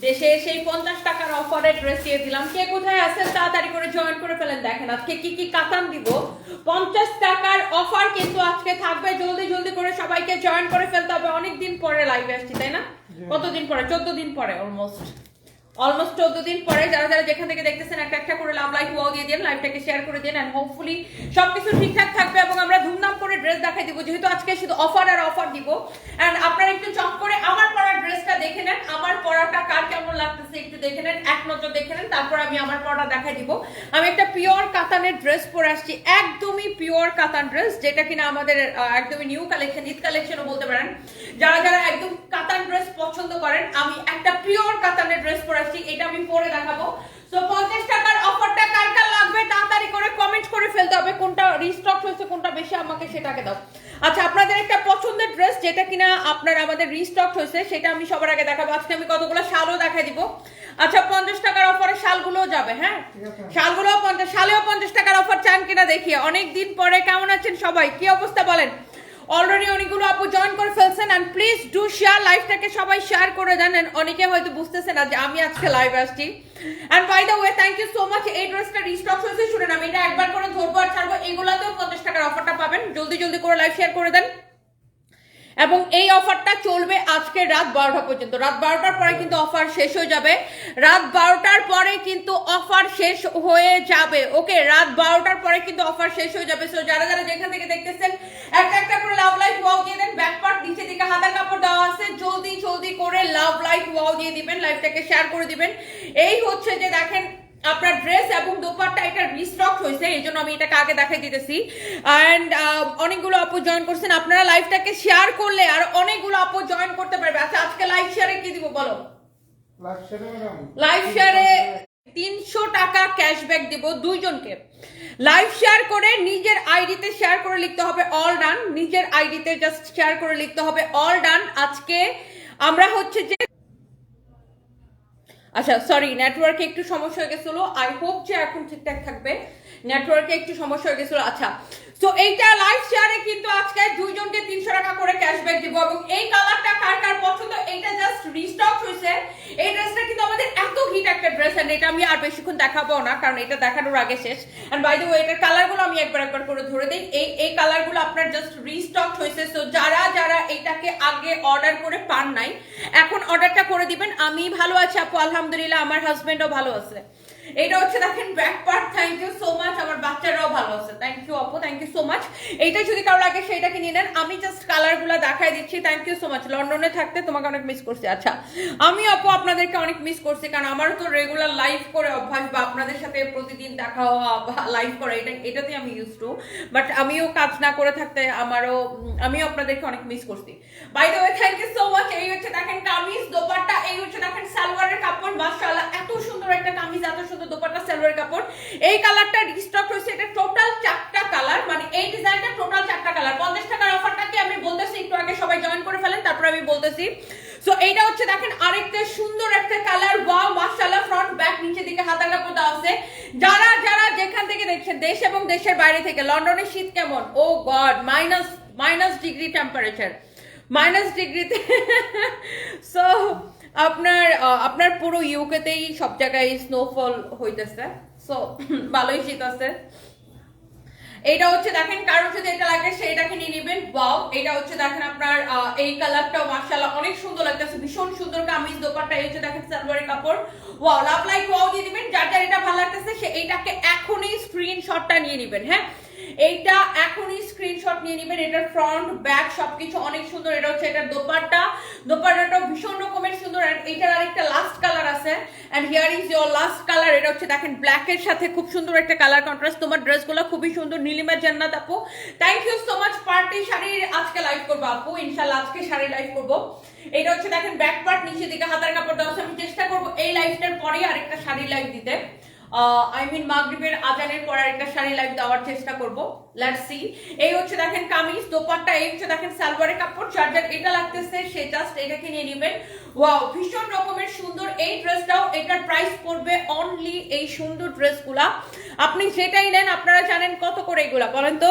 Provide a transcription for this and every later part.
দেশে এসে 50 টাকার অফারে ড্রেস দিয়ে দিলাম। কে কোথায় আছেন তাড়াতাড়ি করে জয়েন করে ফেলেন। দেখেন আজকে কি কি কাতান দিব। 50 টাকার অফার কিন্তু আজকে থাকবে, জলদি জলদি করে সবাইকে জয়েন করে ফেলতে হবে। অনেকদিন পরে লাইভে আসছি তাই না? কতদিন পরে? 14 দিন পরে, অলমোস্ট 14 দিন পরে। যারা যারা যেখান থেকে দেখতেছেন একটা একটা করে লাভ লাইক ওয়াও দিয়ে দিন, লাইভটাকে শেয়ার করে দিন, এন্ড হোপফুলি সবকিছু ঠিকঠাক থাকবে এবং আমরা ধুমধাম করে ড্রেস দেখাই দিব, যেহেতু আজকে শুধু অফার আর অফার দিব। এন্ড আপনারা একটু চক করে আমার পরা ড্রেসটা দেখে নেন, আমার পরাটা কার কেমন লাগতেছে একটু দেখে নেন, এক নজর দেখে নেন, তারপর আমি আমার পরাটা দেখাই দিব। আমি একটা পিওর কাতানের ড্রেস পরে আসছি, একদমই পিওর কাতান ড্রেস, যেটা কিনা আমাদের একদমই নিউ কালেকশন, ঈদ কালেকশনও বলতে পারেন। যারা যারা একদম কাতান ড্রেস পছন্দ করেন, আমি একটা পিওর কাতানের ড্রেস পরে আসছি, এটা আমি পরে দেখাবো। সো 50 টাকার অফারটা কার কার লাগবে তাড়াতাড়ি করে কমেন্ট করে ফেলতে হবে, কোনটা রিস্টক হয়েছে কোনটা বেশি আমাকে সেটাকে দাও। আচ্ছা, আপনাদের একটা পছন্দের ড্রেস যেটা কিনা আপনার আমাদের রিস্টক হয়েছে সেটা আমি সবার আগে দেখাবো। আজকে আমি কতগুলো শালও দেখাই দিব। আচ্ছা, 50 টাকার অফারে শালগুলোও যাবে, হ্যাঁ শালগুলোও 50, শালেও 50 টাকার অফার চান কিনা দেখিয়ে। অনেকদিন পরে কেমন আছেন সবাই, কি অবস্থা বলেন? অলরেডি অনেকগুলো আপু জয়েন করে ফেলছেন, এন্ড প্লিজ ডু শেয়ার, লাইভটাকে সবাই শেয়ার করে দেন। অনেকে হয়তো বুঝতেছে না যে আমি আজকে লাইভ আসছি। And by the way thank you so much. এই ড্রেসটা রিস্টক হয়েছে, শুনেন আমি এটা একবার করে ধরবো আর ছাড়বো, এগুলাতেও 50 টাকার অফারটা পাবেন। জলদি জলদি করে লাইভ শেয়ার করে দেন। এবং এই অফারটা চলবে আজকে রাত 12টা পর্যন্ত। রাত 12টার পরে কিন্তু অফার শেষ হয়ে যাবে। রাত 12টার পরে কিন্তু অফার শেষ হয়ে যাবে। ওকে, রাত 12টার পরে কিন্তু অফার শেষ হয়ে যাবে। সো যারা যারা যেখান থেকে দেখতেছেন একটা একটা করে লাভ লাইক ওয়াও দিয়ে দেন। ব্যাক পার্ট নিচে দিকে হাতার কাপড় দেওয়া আছে, জলদি জলদি করে লাভ লাইক ওয়াও দিয়ে দিবেন, লাইভটাকে শেয়ার করে দিবেন। এই হচ্ছে যে দেখেন আপনার ড্রেস এবং দোপাট্টা এটা রিস্টক হয়েছে, এই জন্য আমি এটাকে আগে দেখাই দিতেছি। এন্ড অনেকগুলো আপু জয়েন করছেন, আপনারা লাইভটাকে শেয়ার করলে আর অনেকগুলো আপু জয়েন করতে পারবে। আচ্ছা, আজকে লাইভ শেয়ারে কি দিব বলো? লাইভ শেয়ারে 300 টাকা ক্যাশব্যাক দিব দুইজনকে। লাইভ শেয়ার করে নিজের আইডিতে শেয়ার করে লিখতে হবে অল ডান, নিজের আইডিতে জাস্ট শেয়ার করে লিখতে হবে অল ডান। আজকে আমরা হচ্ছে যে আচ্ছা সরি, নেটওয়ার্কে একটু সমস্যা হয়ে গেছিল, আই হোপ যে এখন ঠিকঠাক থাকবে। নেটওয়ার্কে একটু সমস্যা হয়ে গেছিল। আচ্ছা, সো এইটা লাইভ শেয়ারে কিন্তু আজকে দুইজনকে 300 টাকা করে ক্যাশব্যাক দিব। এবং এই কালারটা কার কার পছন্দ, এইটা জাস্ট রিস্টক হয়েছে। এই ড্রেসটা কিন্তু আমাদের এত হিট একটা ড্রেস, এন্ড এটা আমি আর বেশিক্ষণ দেখাবো না, কারণ এটা দেখানোর আগে শেষ। এন্ড বাই দ্য ওয়ে এটার কালারগুলো আমি একবার একবার করে ধরে দিই। এই কালারগুলো আপনার জাস্ট রিস্টক হয়েছে। সো যারা যারা এটাকে আগে অর্ডার করে পান নাই, এখন অর্ডারটা করে দিবেন। আমি ভালো আছি আপু, আলহামদুলিল্লাহ, আমার হাজবেন্ডও ভালো আছে। এটা হচ্ছে দেখেন back part, thank you so much. আমার বাচ্চারাও ভালো আছে, থ্যাংক ইউ আপু, থ্যাংক ইউ সো মাচ। এইটা যদি কারো লাগে সেইটাকে নিয়ে নেন, আমি জাস্ট কালারগুলো দেখাই দিচ্ছি। Thank you so much. লন্ডনে থাকতে তোমাকে অনেক মিস করছি। আচ্ছা, আমি আপু আপনাদেরকে অনেক মিস করছি, কারণ আমারও তো রেগুলার লাইভ করে অভ্যাস, বা আপনাদের সাথে প্রতিদিন দেখা হওয়া বা লাইভ করা, এটাতে আমি ইউজ টু। বাট আমিও কাজ না করে থাকতে আমিও আপনাদেরকে অনেক মিস করছি। By the way thank you so much. এই হচ্ছে দেখেন কামিজ, দোপাট্টা, এই হচ্ছে দেখেন সালোয়ারের কাপড়। মাশাআল্লাহ, এত সুন্দর একটা কামিজ, এত সুন্দর দোপাট্টা, সালোয়ারের কাপড়। এই কালারটা রিস্টক হয়েছে, এটা টোটাল 4টা কালার, মানে এই ডিজাইনটা টোটাল 4টা কালার। 50 টাকার অফারটাকে আমি বলতেছি, একটু আগে সবাই জয়েন করে ফেলেন, তারপর আমি বলতেছি। সো এইটা হচ্ছে দেখেন আরেকটা সুন্দর একটা কালার, ওয়াও মাশাআল্লাহ। ফ্রন্ট ব্যাক নিচে দিকে হাতার কাপড় দেওয়া আছে। যারা যারা যেখান থেকে দেখছেন, দেশ এবং দেশের বাইরে থেকে, লন্ডনের শীত কেমন? Oh god, minus degree temperature, minus ডিগ্রিতে। সো আপনার পুরো ইউকেতেই সব জায়গায় স্নোফল হইতেছে। সো ভালোই শীত আছে। এটা হচ্ছে দেখেন কারো যদি এটা লাগে সেইটাকে নিয়ে নেবেন। ওয়াও, এটা হচ্ছে দেখেন আপনার এই কালারটাও মাশাআল্লাহ অনেক সুন্দর লাগতেছে, ভীষণ সুন্দর কামিজ, দোপাট্টা, এই হচ্ছে দেখেন সালোয়ারের কাপড়। ওয়াও, লাভ লাইক ওয়াও দিয়ে দিবেন। যার যার এটা ভালো লাগতেছে সে এইটাকে এখনই স্ক্রিনশটটা নিয়ে নেবেন। হ্যাঁ, এইটা এখনই স্ক্রিনশট নিয়ে নেবেন। এটার ফ্রন্ট ব্যাক সবকিছু অনেক সুন্দর। এটা হচ্ছে এটার দোপাট্টাটাও ভীষণ রকমের সুন্দর। এন্ড এটার আরেকটা লাস্ট কালার আছে, and here is your last colour. এটা হচ্ছে দেখেন ব্ল্যাক এর সাথে খুব সুন্দর একটা কালার কন্ট্রাস্ট। তোমার ড্রেসগুলো খুবই সুন্দর। নীলিমা জান্নাত আপু, thank you so much. Party শাড়ির আজকে লাইভ করবো আপু, ইনশাআল্লাহ আজকে শাড়ি লাইভ করবো। এটা হচ্ছে দেখেন ব্যাক পার্ট, নিচে দিকে হাতার কাপড় দেওয়া আছে। আমি চেষ্টা করবো এই লাইভটার পরে আরেকটা শাড়ি লাইভ দিতে। আই মিন মাগরিবের আজানের পর আরেকটা শাড়ি লাইভ দেওয়ার চেষ্টা করব। Let's see. এই হচ্ছে দেখেন কামিজ, দোপাট্টা, এই হচ্ছে দেখেন সালোয়ারের কাপড়। যার যার এটা লাগতেছে সে জাস্ট এটাকে নিয়ে নেবেন। ওয়াও, ভীষণ রকমের সুন্দর এই ড্রেসটাও। এটার প্রাইস পড়বে অনলি, এই সুন্দর ড্রেসগুলা আপনি যেটাই নেন, আপনারা জানেন কত করে এগুলা বলেন তো?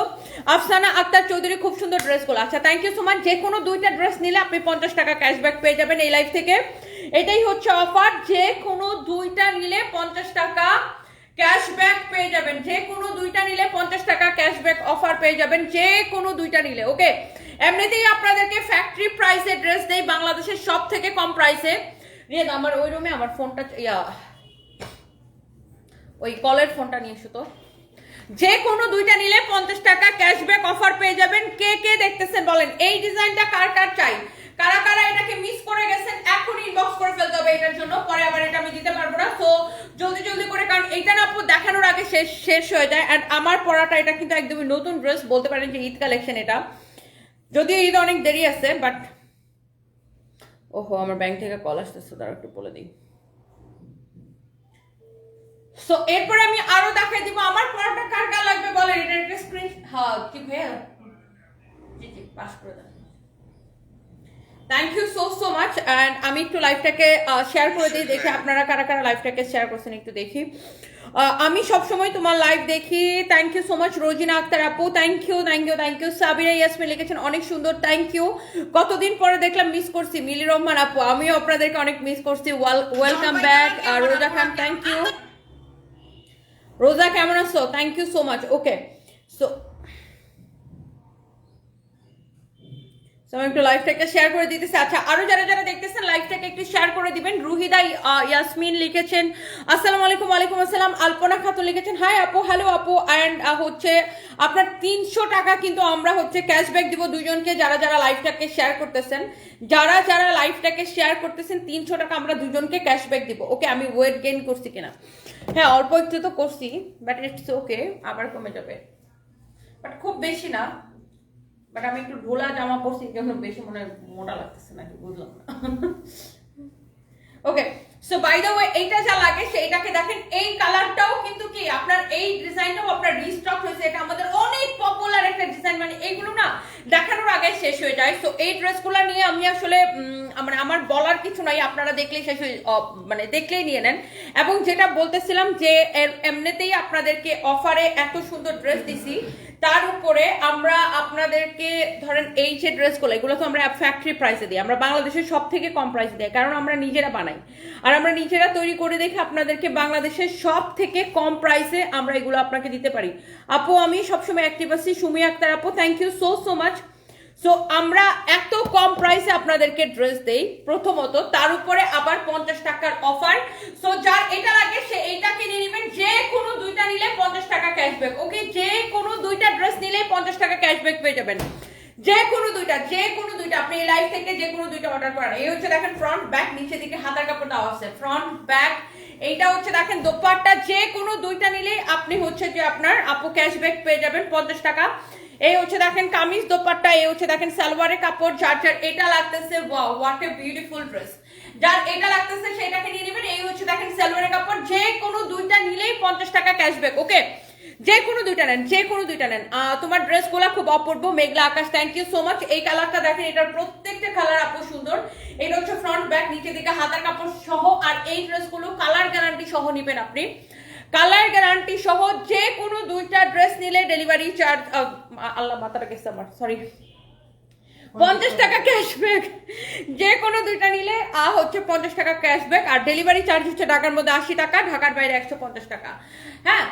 আফসানা আক্তার চৌধুরী, খুব সুন্দর ড্রেসগুলো। আচ্ছা, থ্যাংক ইউ সো মাচ। যে কোনো দুইটা ড্রেস নিলে আপনি 50 টাকা ক্যাশব্যাক পেয়ে যাবেন এই লাইভ থেকে। এটাই হচ্ছে অফার, যে কোনো দুইটা নিলে 50 টাকা ক্যাশব্যাক পেয়ে যাবেন, যে কোনো দুইটা নিলে 50 টাকা ক্যাশব্যাক অফার পেয়ে যাবেন, যে কোনো দুইটা নিলে। ওকে, এমনিতেই আপনাদেরকে ফ্যাক্টরি প্রাইসে ড্রেস দেই, বাংলাদেশের সব থেকে কম প্রাইসে। রিয়াদ আমার ওই রুমে আমার ফোনটা ওই কলের ফোনটা নিয়ে এসো তো। যে কোনো দুইটা নিলে 50 টাকা ক্যাশব্যাক অফার পেয়ে যাবেন। কে কে দেখতেছেন বলেন, এই ডিজাইনটা কার কার চাই, কারা কারা এটাকে মিস করে গেছেন, এখন ইনবক্স করে ফেলতে হবে এটার জন্য, পরে আবার এটা আমি দিতে পারবো না। তো জলদি জলদি করে, কারণ এটা না আপু দেখানোর আগে শেষ হয়ে যায়। অ্যান্ড আমার পরাটা এটা কিন্তু একদমই নতুন ড্রেস, বলতে পারেন যে ঈদ কালেকশন এটা, যদিও ঈদ অনেক দেরি আছে, বাট ওহো আমার ব্যাংক থেকে কল আসতেছে, তারা একটু বলে দিই। সো এরপরে আমি আরো দেখাই দিব আমার পরাটা কার কার লাগবে বলেন। এটা একটা স্ক্রিন, হ্যাঁ কি ভাইয়া, জি জি পাস করে দেন। Thank you so much. And আমি একটু লাইভটাকে শেয়ার করে দিই, দেখি আপনারা কারা কারা লাইভটাকে শেয়ার করছেন একটু দেখি। আমি সবসময় তোমার লাইভ দেখি। Thank you so much Rozina Akter আপু, thank you thank you thank you. Sabira Yasmin লিখেছেন অনেক সুন্দর, থ্যাংক ইউ। কতদিন পরে দেখলাম, মিস করছি। মিলি রহমান আপু, আমিও আপনাদেরকে অনেক মিস করছি, ওয়েলকাম ব্যাক। রোজা খান, থ্যাংক ইউ। রোজা কেমন আছো, thank you so much. Okay, so আমি একটু লাইভটাকে শেয়ার করে দিতেছি। আচ্ছা, আরো যারা যারা দেখতেছেন লাইভটাকে একটু শেয়ার করে দিবেন। রুহিদা ইয়াসমিন লিখেছেন আসসালামু আলাইকুম। ওয়ালাইকুম আসসালাম। আলপনা খাতুন লিখেছেন হাই আপু, হ্যালো আপু। অ্যান্ড হচ্ছে আপনার 300 টাকা কিন্তু আমরা হচ্ছে ক্যাশব্যাক দিব দুজনকে, যারা যারা লাইভটাকে শেয়ার করতেছেন, যারা যারা লাইভটাকে শেয়ার করতেছেন 300 টাকা আমরা দুজনকে ক্যাশব্যাক দিব। ওকে, আমি ওয়েট গেইন করছি কিনা, হ্যাঁ অল্প একটু তো করছি, বাট ইটস ওকে, আবার কমে যাবে, বাট খুব বেশি না। বাট আমি একটু ঢোলা জামা পরছি, জন্য বেশি মনে মোটা লাগতেছে নাকি বুঝলাম না। ওকে, সো বাই দ্য ওয়ে এইটা যা লাগে সেইটাকে দেখেন, এই কালারটাও কিন্তু কি আপনার, এই ডিজাইনটাও আপনার রিস্টক হয়েছে, এটা আমাদের অনেক পপুলার একটা ডিজাইন, মানে এইগুলো না দেখানোর আগে শেষ হয়ে যায়। সো এই ড্রেসগুলো নিয়ে আমি আসলে মানে আমার বলার কিছু নাই, আপনারা দেখলেই শেষ হয়ে মানে দেখলেই নিয়ে নেন। এবং যেটা বলতেছিলাম যে এমনিতেই আপনাদেরকে অফারে এত সুন্দর ড্রেস দিছি, তার উপরে আমরা আপনাদেরকে ধরেন এই যে ড্রেসগুলো, এগুলো তো আমরা ফ্যাক্টরি প্রাইসে দিই, আমরা বাংলাদেশের সব থেকে কম প্রাইসে দিই, কারণ আমরা নিজেরা বানাই আর আমরা নিজেরা তৈরি করে দেখে আপনাদেরকে বাংলাদেশের সব থেকে কম প্রাইসে আমরা এগুলো আপনাকে দিতে পারি। আপু আমি সবসময় অ্যাক্টিভ আছি। সুমি আক্তার আপু, thank you so much. So আমরা এত কম প্রাইসে আপনাদেরকে ড্রেস দেই প্রথমত, তার উপরে আবার 50 টাকার অফার। সো যার এটা লাগে সে এইটা কিনে নেবেন, যে কোনো দুইটা নিলে 50 টাকা ক্যাশব্যাক। ওকে, যে কোনো দুইটা ড্রেস নিলে 50 টাকা ক্যাশব্যাক পেয়ে যাবেন, যে কোনো দুইটা আপনি এই লাইভ থেকে যে কোনো দুইটা অর্ডার করেন। এই হচ্ছে দেখেন ফ্রন্ট ব্যাক, নিচে দিকে হাতার কাপড় দেওয়া আছে, ফ্রন্ট ব্যাক। এইটা হচ্ছে দেখেন দোপাট্টা, যে কোনো দুইটা নিলে আপনি হচ্ছে যে আপনার আপু ক্যাশব্যাক পেয়ে যাবেন 50 টাকা। এই হচ্ছে দেখেন কামিজ দোপাট্টা, এই হচ্ছে দেখেন সালোয়ারের কাপড়। যার যার এটা লাগতেছে, wow what a beautiful dress, যার এটা লাগতেছে সেটাকে নিয়ে নেবেন। এই হচ্ছে দেখেন সালোয়ারের কাপড়, যে কোনো দুইটা নিলেই 50 টাকা ক্যাশব্যাক। ওকে, যে কোনো দুইটা নেন, যে কোনো দুইটা নেন। তোমার ড্রেসগুলো খুব অপূর্ব, মেঘলা আকাশ, থ্যাংক ইউ সো মাচ। এই কালারটা দেখেন, এটার প্রত্যেকটা কালার আপু সুন্দর। এটা হচ্ছে ফ্রন্ট ব্যাক, নিচে দিকে হাতার কাপড় সহ। আর এই ড্রেসগুলো কালার গ্যারান্টি সহ নেবেন আপনি, কালার গ্যারান্টি সহ। যে কোনো দুইটা ড্রেস নিলে ডেলিভারি চার্জ, আল্লাহ মাথাটা গেছে আমার, সরি, 50 টাকা ক্যাশব্যাক। যে কোনো দুইটা নিলে হচ্ছে 50 টাকা ক্যাশব্যাক। আর ডেলিভারি চার্জ হচ্ছে ঢাকার মধ্যে 80 টাকা, ঢাকার বাইরে 150 টাকা। হ্যাঁ,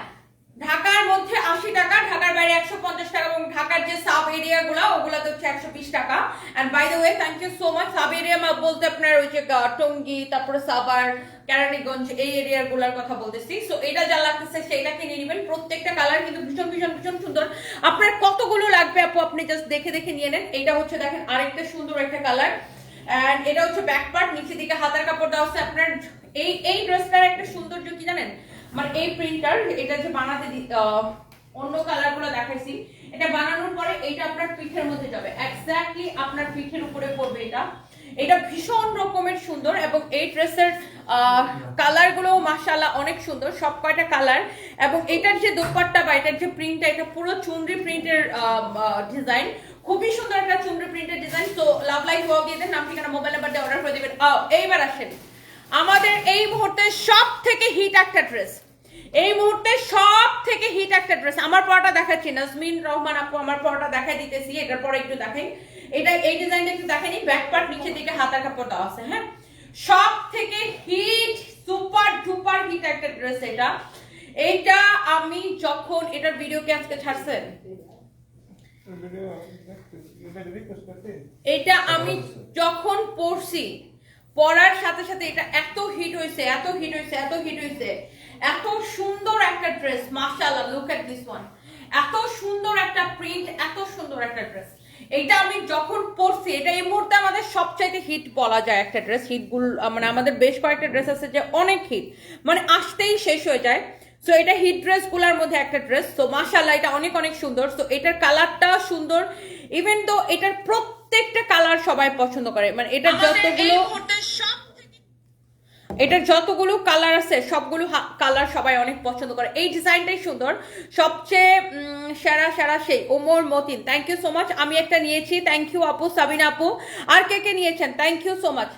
ঢাকার মধ্যে 80 টাকা, ঢাকার বাইরে 150 টাকা, এবং ঢাকার যে সাব এরিয়া গুলো ওগুলাতে হচ্ছে 120 টাকা। And by the way thank you so much. Sub area বলতে আপনার ওই যে টঙ্গী, তারপরে সাভার, কেরানীগঞ্জ, এই এরিয়ার গুলার কথা বলতেছি। সো এটা যা লাগতেছে সেটা কিনে নেবেন। প্রত্যেকটা কালার কিন্তু ভীষণ ভীষণ ভীষণ সুন্দর। আপনার কতগুলো লাগবে আপু আপনি জাস্ট দেখে দেখে নিয়ে নেন। এটা হচ্ছে দেখেন আরেকটা সুন্দর একটা কালার। এন্ড এটা হচ্ছে ব্যাক পার্ট, নিচে দিকে হাতার কাপড় দেওয়া আছে আপনার। এই ড্রেসটার একটা সৌন্দর্য কি জানেন, মানে এই প্রিন্টার, এটা যে বানাতে অন্য কালার গুলো দেখাইছি, এটা বানানোর পরে এটা আপনার পিঠের মধ্যে যাবে, এক্স্যাক্টলি আপনার পিঠের উপরে পড়বে। এটা ভীষণ রকমের সুন্দর। এবং এই ড্রেসের কালার গুলো মাশাআল্লাহ অনেক সুন্দর, সব কয়টা কালার। এবং এটার যে দোপাট্টা বা এটার যে প্রিন্টটা, এটা পুরো চুনরি প্রিন্টের ডিজাইন, খুবই সুন্দর একটা চুনরি প্রিন্টের ডিজাইন। তো লাভ লাইক ওয়াও দিয়ে দেন, নাম ঠিকানা মোবাইল নাম্বার দিয়ে অর্ডার করে দিবেন। এইবার আসেন আমাদের এই মুহূর্তে সব থেকে হিট একটা ড্রেস, এই মুহূর্তে সব থেকে হিট একটা ড্রেস। আমার পরটা দেখাচ্ছি, নাজমিন রহমান আপু আমার পরটা দেখাই দিতেছি, এটার পরে একটু দেখেন। এটা এই ডিজাইনটা একটু দেখেনি, ব্যাক পার্ট, নিচে দিকে হাতার কাপড় দেওয়া আছে। হ্যাঁ, সব থেকে হিট, সুপার ডুপার হিট একটা ড্রেস এটা। এইটা আমি যখন এটার ভিডিও কে আজকে ছাড়ছেন, এটা আমি যখন পরছি, পরার সাথে সাথে এটা এত হিট হয়েছে, এত হিট হয়েছে, এত হিট হয়েছে, এত সুন্দর একটা ড্রেস, মাশাআল্লাহ, লুক এট দিস ওয়ান, এত সুন্দর একটা প্রিন্ট, এত সুন্দর একটা ড্রেস। এটা আমি যখন পরছি, এটা এই মুহূর্তে আমাদের সবচাইতে হিট বলা যায় একটা ড্রেস। হিটগুলো মানে আমাদের বেশ কয়েকটা ড্রেস আছে যে অনেক হিট, মানে আসতেই শেষ হয়ে যায়। সো এটা হিট ড্রেস গুলার মধ্যে একটা ড্রেস। তো মাশাআল্লাহ এটা অনেক অনেক সুন্দর। সো এটার কালারটা সুন্দর, ইভেন তো এটার প্রত্যেকটা কালার সবাই পছন্দ করে, মানে এটার যতগুলো কালার আছে সবগুলো কালার সবাই অনেক পছন্দ করে। এই ডিজাইনটাই সুন্দর। সবচেয়ে সেরা সেরা সেই Omar Matin, thank you so much. আমি একটা নিয়েছি, থ্যাংক ইউ আপু, সাবিনা আপু। আর কে কে নিয়েছেন, thank you so much.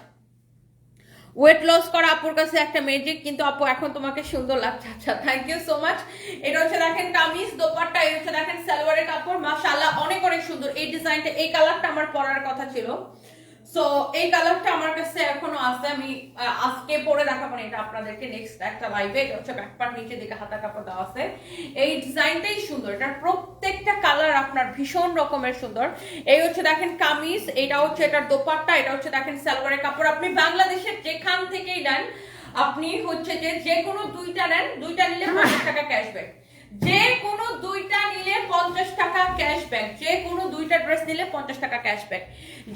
Weight loss করা আপুর কাছে একটা ম্যাজিক, কিন্তু আপু এখন তোমাকে সুন্দর লাগছে। আচ্ছা, থ্যাংক ইউ সো মাচ। এটা হচ্ছে দেখেন কামিজ, দোপাট্টা, এই হচ্ছে দেখেন সালোয়ারের কাপড়, মাশাআল্লাহ অনেক অনেক সুন্দর। এই ডিজাইনটা, এই কালারটা আমার পরার কথা ছিল। সো এই কালারটা আমার কাছে এখনো আছে, আমি আজকে পরে দেখাবো না এটা আপনাদেরকে, নেক্সট একটা লাইভে। এটা হচ্ছে ব্যাক পার্ট, নিচে দিকে হাতা কাপড় দেওয়া আছে। এই ডিজাইনটাই সুন্দর, এটার প্রত্যেকটা কালার আপনার ভীষণ রকমের সুন্দর। এই হচ্ছে দেখেন কামিজ, এটা হচ্ছে এটার দোপাট্টা, এটা হচ্ছে দেখেন সালোয়ারের কাপড়। আপনি বাংলাদেশের যেখান থেকেই নেন, আপনি হচ্ছে যে কোনো দুইটা নেন, দুইটা নিলে 50 টাকা ক্যাশব্যাক, যে কোনো দুইটা নিলে 50 টাকা ক্যাশব্যাক, যে কোনো দুইটা ড্রেস নিলে 50 টাকা ক্যাশব্যাক,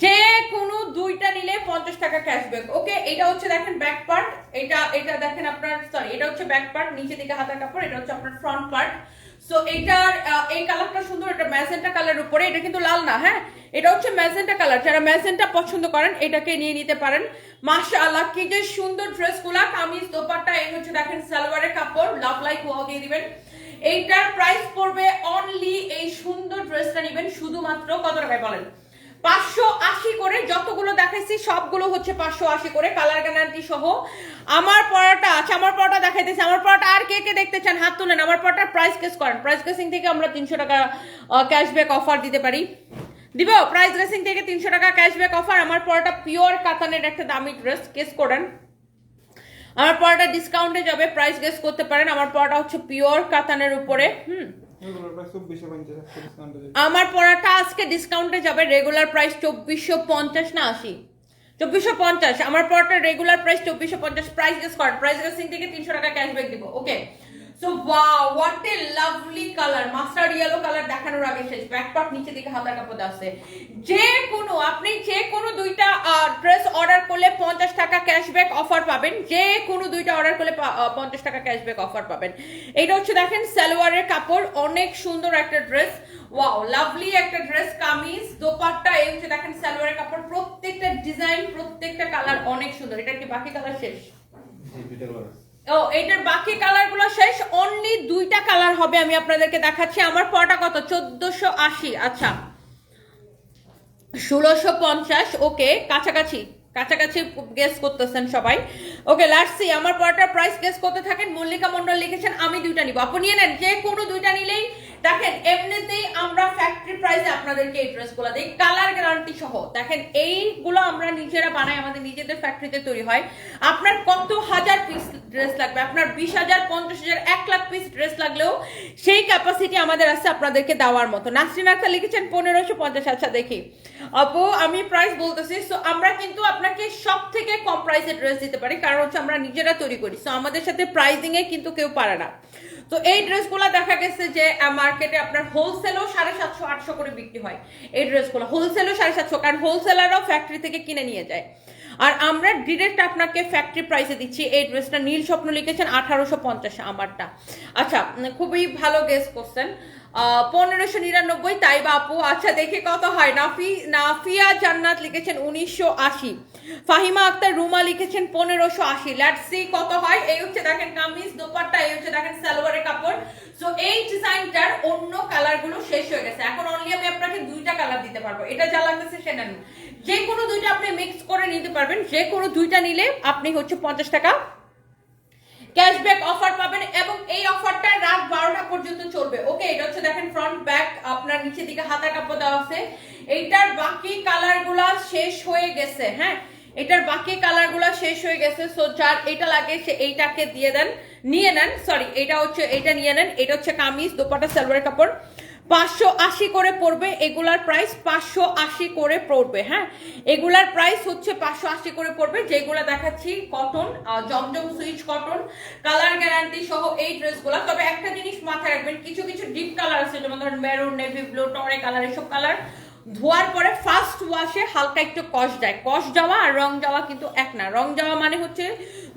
যে কোনো দুইটা নিলে 50 টাকা ক্যাশব্যাক। ওকে, এটা হচ্ছে দেখেন ব্যাক পার্ট, এটা দেখেন আপনার, সরি এটা হচ্ছে ব্যাক পার্ট, নিচে দিকে হাতার কাপড়, এটা হচ্ছে আপনার ফ্রন্ট পার্ট। সো এইটার এই কালারটা সুন্দর, এটা ম্যাজেন্টা কালারের উপরে, এটা কিন্তু লাল না, হ্যাঁ এটা হচ্ছে ম্যাজেন্টা কালার। যারা ম্যাজেন্টা পছন্দ করেন এটাকে নিয়ে নিতে পারেন। মাশাআল্লাহ কি যে সুন্দর ড্রেসগুলা, কামিজ দোপাট্টা, এই হচ্ছে দেখেন সালোয়ারের কাপড়, লাভ লাইক ওয়াও দিয়ে দিবেন। এইটার প্রাইস পড়বে অনলি, এই সুন্দর ড্রেসটা নেবেন শুধুমাত্র কত টাকায় বলেন, 580 করে। যতগুলো দেখাইছি সবগুলো হচ্ছে 580 করে, কালার গ্যারান্টি সহ। আমার পড়াটা আচ্ছা, আমার পড়াটা দেখাইতেছি, আমার পড়াটা আর কে কে দেখতে চান হাত তুলেন। আমার পড়াটা প্রাইস গেস করেন, প্রাইস গেসিং থেকে আমরা 300 টাকা ক্যাশব্যাক অফার দিতে পারি, দিব। প্রাইস গেসিং থেকে 300 টাকা ক্যাশব্যাক অফার। আমার পড়াটা পিওর কাতানের একটা দামি ড্রেস, গেস করেন। আমার পড়াটা ডিসকাউন্টে যাবে, প্রাইস গেস করতে পারেন। আমার পড়াটা হচ্ছে পিওর কাতানের উপরে, আমার পড়াটা আজকে ডিসকাউন্টে যাবে, রেগুলার প্রাইস 2450 না 80, 2450। আমার পড়াটা রেগুলার প্রাইস 2450, প্রাইস গেস করেন। প্রাইস গেসিং থেকে 300 টাকা ক্যাশব্যাক দিব। Okay, so wow, what a lovely colour, mustard yellow colour দেখানোর আগে শেষ। ব্যাক পার্ট, নিচে দিকে হাতার কাপড় আছে। যে কোনো আপনি যে কোনো দুইটা ড্রেস অর্ডার করলে 50 টাকা ক্যাশব্যাক অফার পাবেন, যে কোনো দুইটা অর্ডার করলে 50 টাকা ক্যাশব্যাক অফার পাবেন। এটা হচ্ছে দেখেন সালোয়ারের কাপড়, অনেক সুন্দর একটা ড্রেস, ওয়াও লাভলি একটা ড্রেস। কামিজ দোপাট্টা, এই হচ্ছে দেখেন সালোয়ারের কাপড়, প্রত্যেকটা ডিজাইন প্রত্যেকটা কালার অনেক সুন্দর। এটা কি বাকি কালার শেষ? ও, এটার বাকি কালার গুলো শেষ, অনলি দুইটা কালার হবে, আমি আপনাদেরকে দেখাচ্ছি। আমার পড়াটা কত, 1480। আচ্ছা, 1650। ওকে, কাছাকাছি কাছাকাছি গেস করতেছেন সবাই। ওকে, লেটস সি। আমার পড়াটার প্রাইস গেস করতে থাকেন। মল্লিকা মন্ডল লিখেছেন আমি দুইটা নিব, আপনি নিয়ে নেন, যে কোনো দুইটা নিলেই। দেখেন এমনিতেই আমরা ফ্যাক্টরি প্রাইসে আপনাদেরকে এই ড্রেসগুলো দিই, কালার গ্যারান্টি সহ। দেখেন এইগুলো আমরা নিজেরা বানাই, আমাদের নিজেদের ফ্যাক্টরিতে তৈরি হয়। আপনার কত হাজার পিস ড্রেস লাগবে, আপনার 20,000, 50,000, 1 লাখ পিস ড্রেস লাগলেও সেই ক্যাপাসিটি আমাদের আছে আপনাদেরকে দেওয়ার মতো। নাসরিন আক্তার লিখেছেন 1550। আচ্ছা দেখি আপু, আমি প্রাইস বলতেছি। সো আমরা কিন্তু আপনাকে সব থেকে কম প্রাইসে ড্রেস দিতে পারি, কারণ হচ্ছে আমরা নিজেরা তৈরি করি। সো আমাদের সাথে প্রাইজিং এ কিন্তু কেউ পারে না। তো এই ড্রেসগুলো দেখা গেছে যে মার্কেটে আপনার হোলসেলও 750-800 করে বিক্রি হয়। এই ড্রেসগুলো হোলসেলও 750, কারণ হোলসেলাররাও ফ্যাক্টরি থেকে কিনে নিয়ে যায়। আর আমরা ডিরেক্ট আপনাকে ফ্যাক্টরি প্রাইসে দিচ্ছি। এই ড্রেসটা নীল স্বপ্ন লিখেছেন 1850 আমারটা। আচ্ছা, খুবই ভালো গেস করছেন। 1599 তাই বাপু। আচ্ছা দেখি কত হয়। নাফিয়া জান্নাত লিখেছেন 1980। ফাহিমা আক্তার রুমা লিখেছেন 1580। লেটস সি কত হয়। এই হচ্ছে দেখেন কামিজ দোপাট্টা, এই হচ্ছে দেখেন সালোয়ারের কাপড়। সো এই ডিজাইনটার অন্য কালার গুলো শেষ হয়ে গেছে, এখন অনলি আমি আপনাকে দুইটা কালার দিতে পারবো। এটা যা লাগতেছে সেটা নিন, যে কোনো দুইটা আপনি মিক্স করে নিতে পারবেন। যে কোনো দুইটা নিলে আপনি হচ্ছে 50 টাকা ক্যাশব্যাক অফার পাবেন, এবং এই অফারটা রাত 12টা পর্যন্ত চলবে। ওকে, এটা হচ্ছে দেখেন ফ্রন্ট ব্যাক, আপনার নিচে দিকে হাতা কাপড় দেওয়া আছে। এইটার বাকি কালার গুলা শেষ হয়ে গেছে, হ্যাঁ এটার বাকি কালারগুলো শেষ হয়ে গেছে, সো যার এটা লাগে সে এইটাকে দিয়ে দেন, নিয়ে নেন। সরি, এটা হচ্ছে, এটা নিয়ে নেন। এটা হচ্ছে কামিজ, দোপাট্টা, সালোয়ারের কাপড়। 580 করে পড়বে এগুলার প্রাইস, 580 করে পড়বে। হ্যাঁ, এগুলার প্রাইস হচ্ছে 580 করে পড়বে। যেগুলো দেখাচ্ছি কটন, জমজম সুইচ কটন, কালার গ্যারান্টি সহ এই ড্রেসগুলো। তবে একটা জিনিস মাথায় রাখবেন, কিছু কিছু ডিপ কালার আছে, যেমন ধরেন মেরুন, নেভি ব্লু, টরে কালার, এসব কালার ধোয়ার পরে ফার্স্ট ওয়াশে হালকা একটু কষ যায়। কষ যাওয়া আর রং যাওয়া কিন্তু এক না। রং যাওয়া মানে হচ্ছে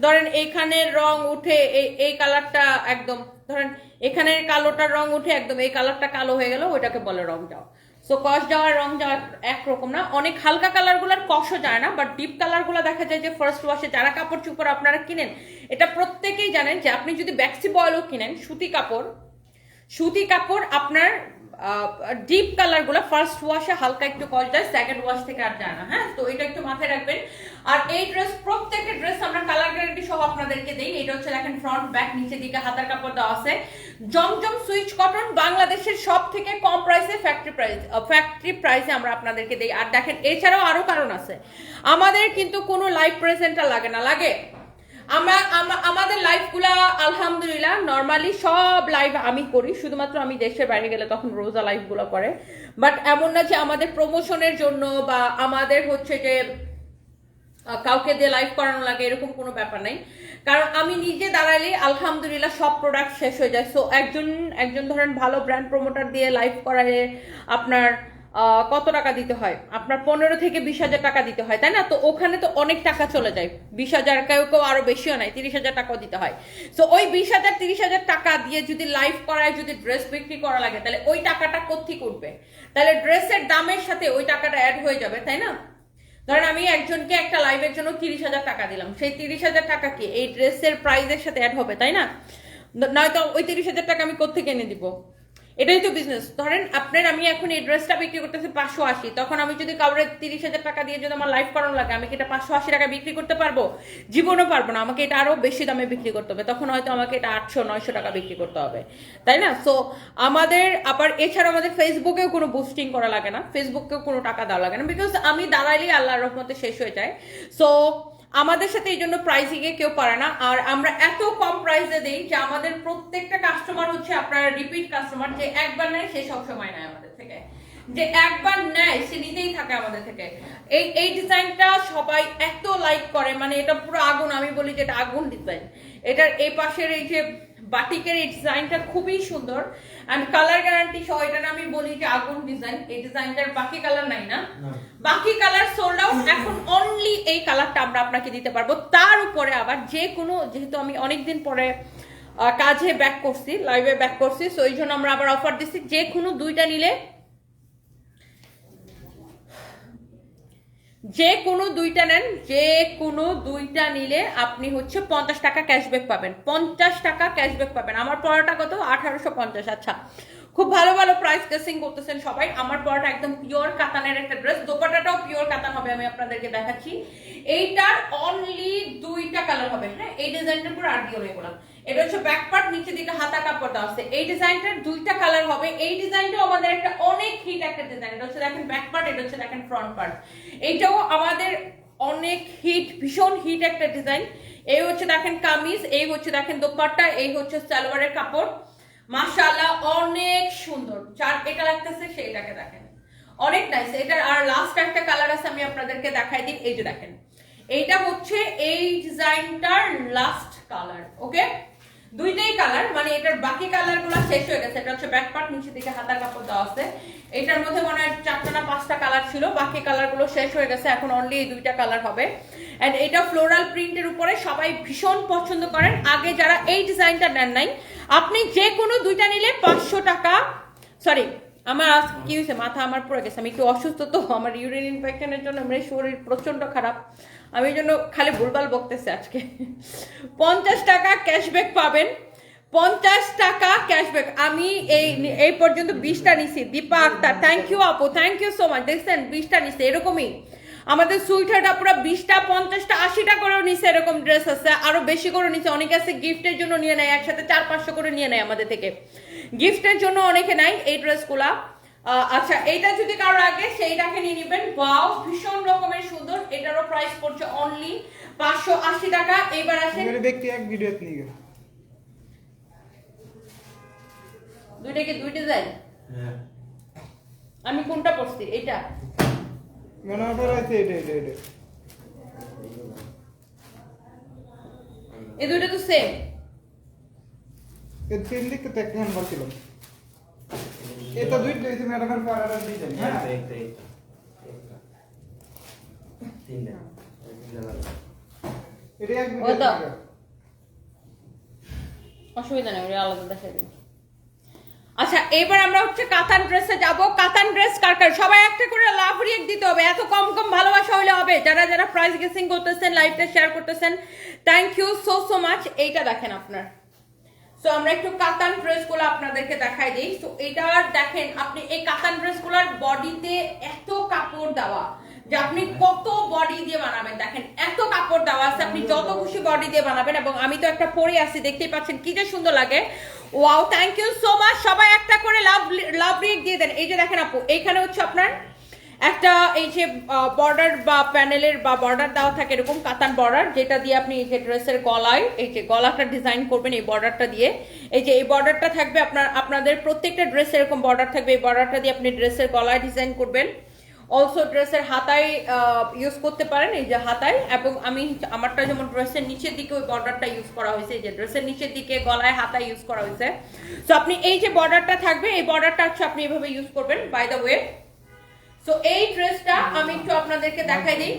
ধরেন এইখানের রং উঠে এই কালারটা একদম, ধরেন এখানের কালোটার রং উঠে একদম এই কালারটা কালো হয়ে গেল, ওইটাকে বলে রং যাওয়া। সো কষ যাওয়ার রং যাওয়া একরকম না। অনেক হালকা কালার গুলার কষও যায় না, বাট ডিপ কালার গুলা দেখা যায় যে ফার্স্ট ওয়াশে যারা কাপড় চুপড় আপনারা কিনেন, এটা প্রত্যেকেই জানেন যে আপনি যদি ব্যাক্সি বয়েলও কিনেন, সুতি কাপড় আপনার ডিপ কালার গুলো ফার্স্ট ওয়াশে হালকা একটু কষ যায়, সেকেন্ড ওয়াশ থেকে আর যায় না। হ্যাঁ, তো এটা একটু মাথায় রাখবেন। আর এই ড্রেস, প্রত্যেকটা ড্রেস আমরা কালার গ্যারান্টি সহ আপনাদেরকে দেই। এটা হচ্ছে দেখেন ফ্রন্ট ব্যাক, নিচে দিকে হাতার কাপড় দেওয়া আছে। জমজম সুইচ কটন, বাংলাদেশের সব থেকে কম প্রাইসে, ফ্যাক্টরি প্রাইসে আমরা আপনাদেরকে দেই। আর দেখেন এছাড়াও আরো কারণ আছে, আমাদের কিন্তু কোনো লাইভ প্রেজেন্টার লাগে না। লাগে আমাদের লাইভগুলা আলহামদুলিল্লাহ নর্মালি সব লাইভ আমি করি, শুধুমাত্র আমি দেশের বাইরে গেলে তখন রোজা লাইভগুলো করে। বাট এমন না যে আমাদের প্রমোশনের জন্য বা আমাদের হচ্ছে যে কাউকে দিয়ে লাইভ করানো লাগে, এরকম কোনো ব্যাপার নাই। কারণ আমি নিজে দাঁড়ালে আলহামদুলিল্লাহ সব প্রোডাক্ট শেষ হয়ে যায়। সো একজন ধরেন ভালো ব্র্যান্ড প্রমোটার দিয়ে লাইভ করালে আপনার কত টাকা দিতে হয়? আপনার 15 থেকে 20,000 টাকা দিতে হয়, তাই না? তো ওখানে তো অনেক টাকা চলে যায়, 20,000, কেউ আরো বেশিও নাই, 30,000 টাকাও দিতে হয়। সো ওই 20,000 30,000 টাকা দিয়ে যদি লাইভ করায়, যদি ড্রেস বিক্রি করা লাগে, তাহলে ওই টাকাটা কোত্থেকে উঠবে? তাহলে ড্রেসের দামের সাথে ওই টাকাটা অ্যাড হয়ে যাবে, তাই না? ধরেন আমি একজনকে একটা লাইভের জন্য 30,000 টাকা দিলাম, সেই 30,000 টাকা কি এই ড্রেসের প্রাইসের সাথে অ্যাড হবে, তাই না? নয়তো ওই 30,000 টাকা আমি কোত্থেকে এনে দিব? এটাই তো বিজনেস। ধরেন আমি এখন এই ড্রেসটা বিক্রি করতেছি 580, তখন আমি যদি কাউরে 30,000 টাকা দিয়ে যদি আমার লাইভ করানো লাগে, আমি কি এটা 580 টাকা বিক্রি করতে পারবো? জীবনও পারবো না। আমাকে এটা আরো বেশি দামে বিক্রি করতে হবে, তখন হয়তো আমাকে এটা 800-900 টাকা বিক্রি করতে হবে, তাই না? সো আমাদের আবার এছাড়া আমাদের ফেসবুকেও কোনো বুস্টিং করা লাগে না, ফেসবুককেও কোনো টাকা দেওয়া লাগে না, বিকজ আমি দাঁড়াইলেই আল্লাহর রহমতে শেষ হয়ে যায়। সো আমাদের সাথে এই জন্য প্রাইসিং এ কেউ পারে না। আর আমরা এত কম প্রাইসে দেই যে আমাদের প্রত্যেকটা কাস্টমার হচ্ছে আপনারা রিপিট কাস্টমার, যে একবার নেয় সে সবসময় নেয় আমাদের থেকে, যে একবার নেয় সে নিতেই থাকে আমাদের থেকে। এই ডিজাইনটা সবাই এত লাইক করে, মানে এটা পুরো আগুন, আমি বলি যে এটা আগুন ডিজাইন। এটার এই পাশের এই যে বাটিকের এই ডিজাইনটা খুবই সুন্দর, এন্ড কালার গ্যারান্টি সহ। এটা আমি বলি যে আগুন ডিজাইন। এই ডিজাইনটার বাকি কালার নাই না, বাকি কালার সোল্ড আউট। এখন অনলি এই কালারটা আমরা আপনাকে দিতে পারবো। তার উপরে আবার যে কোনো, যেহেতু আমি অনেকদিন পরে কাজে ব্যাক করছি, লাইভে ব্যাক করছি, সো এই জন্য আমরা আবার অফার দিচ্ছি, যে কোনো দুইটা নিলে, যে কোনো দুইটা নেন, যে কোনো দুইটা নিলে আপনি হচ্ছে 50 টাকা ক্যাশব্যাক পাবেন, 50 টাকা ক্যাশব্যাক পাবেন। আমার পড়াটা কত? 1850। আচ্ছা, খুব ভালো ভালো প্রাইস গেসিং করতেছেন সবাই। আমার পড়াটা একদম পিওর কাতানের একটা ড্রেস, দোপাট্টাটাও পিওর কাতান হবে, আমি আপনাদেরকে দেখাচ্ছি। এইটার অনলি দুইটা কালার হবে। হ্যাঁ, এই ডিজাইনটার পুরো আর দিও এগুলো। এটা হচ্ছে ব্যাক পার্ট, নিচে দিকে হাতা কাপড় দেওয়া আছে। এই ডিজাইনটার দুইটা কালার হবে। এই ডিজাইনটাও আমাদের একটা অনেক হিট একটা ডিজাইন। এটা হচ্ছে দেখেন ব্যাক পার্ট, এটা হচ্ছে দেখেন ফ্রন্ট পার্ট। এইটাও আমাদের অনেক হিট, ভীষণ হিট একটা ডিজাইন। এই হচ্ছে দেখেন কামিজ, এই হচ্ছে দেখেন দোপাট্টা, এই হচ্ছে সালোয়ারের কাপড়। মাশাআল্লাহ অনেক সুন্দর, যার এটা লাগতেছে সেইটাকে দেখেন, অনেক নাইস। এটার আর লাস্ট একটা কালার আছে, আমি আপনাদেরকে দেখাই দিই। এই যে দেখেন, এইটা হচ্ছে এই ডিজাইনটার লাস্ট কালার। ওকে, দুইটাই কালার, মানে এটার বাকি কালার গুলো শেষ হয়ে গেছে। এটা হচ্ছে ব্যাক পার্ট, নিচে দিকে হাতার কাপড় দেওয়া আছে। এটার মধ্যে মনে হয় 4টা না 5টা কালার ছিল, বাকি কালার গুলো শেষ হয়ে গেছে, এখন অনলি এই দুইটা কালার হবে। এন্ড এটা ফ্লোরাল প্রিন্টের উপরে সবাই ভীষণ পছন্দ করেন। আগে যারা এই ডিজাইনটা নেন নাই, আপনি যে কোনো দুইটা নিলে 500 টাকা। সরি, আমার আজ কি হয়েছে, মাথা আমার পড়ে গেছে, আমি একটু অসুস্থ, তো আমার ইউরিন ইনফেকশনের জন্য আমার শরীর প্রচন্ড খারাপ, আমি জন্য খালি ভুলভাল বকতেছে আজকে। 50 টাকা ক্যাশব্যাক পাবেন, 50 টাকা ক্যাশব্যাক। আমি এই পর্যন্ত 20টা নিছি। দীপা আক্তার, থ্যাংক ইউ আপু, থ্যাংক ইউ সো মাচ। দেখছেন 20টা নিছে, এরকমই আমাদের সুইটারটা পুরো 20টা 50টা 80টা করেও নিছে, এরকম ড্রেস আছে, আরো বেশি করে নিছে। অনেকে আছে গিফটের জন্য নিয়ে নেয়, একসাথে 400-500 করে নিয়ে নেয় আমাদের থেকে, গিফটের জন্য অনেকে নাই এই ড্রেসগুলা। আচ্ছা এইটা যদি কারো আগে সেইটাকে নিয়ে নেবেন। ওয়াও ভীষণ রকমের সুন্দর, এটারও প্রাইস পড়ছে অনলি 580 টাকা। এবার আসেন मेरे देख के एक वीडियो नहीं गया দুইটা কি দুইটা যায়? হ্যাঁ আমি কোনটা পড়ছি? এটা मैंने ऑर्डर आए थे ये এই দুইটা তো সেম। ये तीन दिख के एक नंबर किलो ये तो दूध ले थे मेरा घर पर ऑर्डर दी जाए হ্যাঁ हां একটা তিনটা ये एक वो तो। वीडियो অসুবিধা নেই, ওরা আলাদা দেখাই দিন। আচ্ছা এবার আমরা হচ্ছে কাতান ড্রেসে যাব। কাতান ড্রেস কার কার সবাই একটা করে লাভ রিয়েক্ট দিতে হবে, এত কম কম ভালোবাসা হইলে হবে। যারা যারা প্রাইস গেসিং করতেছেন, লাইভটা শেয়ার করতেছেন, thank you so so much. এইটা দেখেন আপনার। সো আমরা একটু কাতান ড্রেসগুলো আপনাদেরকে দেখাই দিই। সো এটা দেখেন আপনি, এই কাতান ড্রেসগুলোর বডিতে এত কাপড় দেওয়া যে আপনি কত বডি দিয়ে বানাবেন। দেখেন এত কাপড় দেওয়া আছে, আপনি যত খুশি বডি দিয়ে বানাবেন। এবং আমি তো একটা পরে আসি, দেখতেই পাচ্ছেন কি যে সুন্দর লাগে। Wow thank you so much. সবাই একটা করে লাভ রিয়েক্ট দিয়ে দেন। এই যে দেখেন আপু, এইখানে হচ্ছে আপনার একটা এই যে বর্ডার বা প্যানেলের বা বর্ডার দেওয়া থাকে এরকম কাতান বর্ডার, যেটা দিয়ে আপনি এই যে ড্রেসের গলায় এই যে গলাটা ডিজাইন করবেন এই বর্ডারটা দিয়ে। এই যে এই বর্ডারটা থাকবে আপনাদের প্রত্যেকটা ড্রেস এরকম বর্ডার থাকবে, এই বর্ডারটা দিয়ে আপনি ড্রেসের গলায় ডিজাইন করবেন। অলসো ড্রেসের হাতায় ইউজ করতে পারেন, এই যে হাতায়। এবং আমি আমারটা যেমন ড্রেসের নিচের দিকে ওই বর্ডারটা ইউজ করা হয়েছে, এই যে ড্রেসের নিচের দিকে গলায় হাতায় ইউজ করা হয়েছে। সো আপনি এই যে বর্ডারটা থাকবে, এই বর্ডারটা হচ্ছে আপনি এভাবে ইউজ করবেন। বাই দ্য ওয়ে সো এই ড্রেসটা আমি একটু আপনাদেরকে দেখাই দিই।